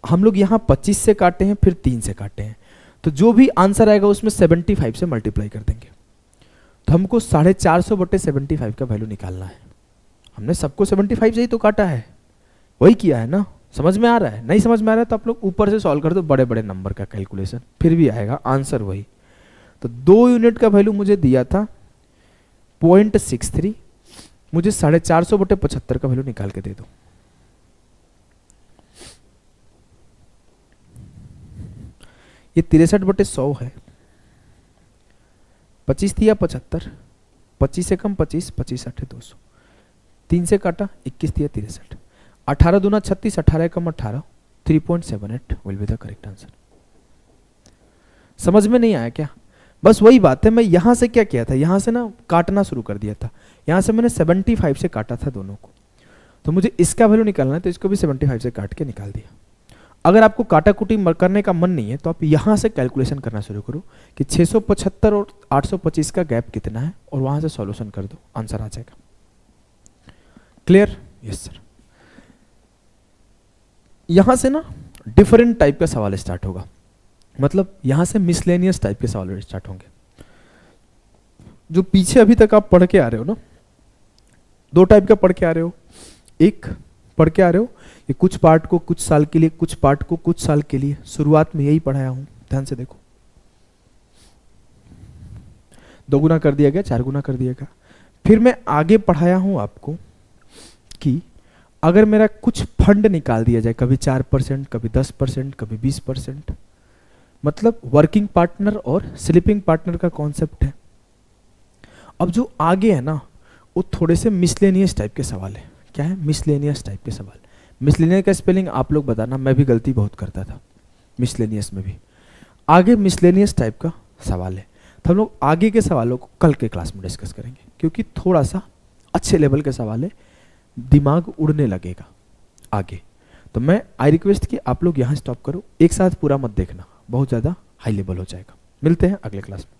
हम लोग यहाँ 25 से काटे हैं, फिर 3 से काटे हैं, तो जो भी आंसर आएगा उसमें 75 से मल्टीप्लाई कर देंगे। तो हमको 450/75 का वैल्यू निकालना है। हमने सबको 75 से ही तो काटा है, वही किया है ना। समझ में आ रहा है? नहीं समझ में आ रहा है तो आप लोग ऊपर से सॉल्व कर दो, बड़े बड़े नंबर का कैलकुलेशन, फिर भी आएगा आंसर वही। तो 2 यूनिट का वैल्यू मुझे दिया था 0.63, मुझे 450/75 का वैल्यू निकाल के दे दो। ये 63/100 है। 25 तिया 75, 25 से कम 25, 25 8 200, 3 से काटा 21 तिया 63, 18 दूना 36, 18 कम 18, 3.78 will be the correct answer. समझ में नहीं आया क्या? बस वही बात है, मैं यहां से क्या किया था, यहां से ना काटना शुरू कर दिया था। यहां से मैंने 75 से काटा था दोनों को, तो मुझे इसका वैल्यू निकालना है तो इसको भी 75 से काट के निकाल दिया। अगर आपको काटा कुटी करने का मन नहीं है तो आप यहां से कैलकुलेशन करना शुरू करो कि 675 और 825 का गैप कितना है, और वहां से सॉल्यूशन कर दो, आंसर आ जाएगा। क्लियर? Yes sir. यहां से ना डिफरेंट टाइप का सवाल स्टार्ट होगा, मतलब यहां से मिसलेनियस टाइप के सवाल स्टार्ट होंगे। जो पीछे अभी तक आप पढ़ के आ रहे हो ना, 2 टाइप का पढ़ के आ रहे हो। एक पढ़ के आ रहे हो कि कुछ पार्ट को कुछ साल के लिए, कुछ पार्ट को कुछ साल के लिए। शुरुआत में यही पढ़ाया हूं, ध्यान से देखो। 2 गुना कर दिया गया, 4 गुना कर दिया गया। फिर मैं आगे पढ़ाया हूं आपको कि अगर मेरा कुछ फंड निकाल दिया जाए, कभी 4%, कभी 10%, कभी 20%, मतलब वर्किंग पार्टनर और स्लीपिंग पार्टनर का कॉन्सेप्ट है। अब जो आगे है ना वो थोड़े से मिसलेनियस टाइप के सवाल है। क्या है? मिसलेनियस टाइप के सवाल। मिसलेनियस का स्पेलिंग आप लोग बताना, मैं भी गलती बहुत करता था मिसलेनियस में भी। आगे मिसलेनियस टाइप का सवाल है। तो हम लोग आगे के सवालों को कल के क्लास में डिस्कस करेंगे, क्योंकि थोड़ा सा अच्छे लेवल के सवाल है, दिमाग उड़ने लगेगा आगे। तो मैं आई रिक्वेस्ट कि आप लोग यहाँ स्टॉप करो, एक साथ पूरा मत देखना, बहुत ज़्यादा हाई लेवल हो जाएगा। मिलते हैं अगले क्लास में।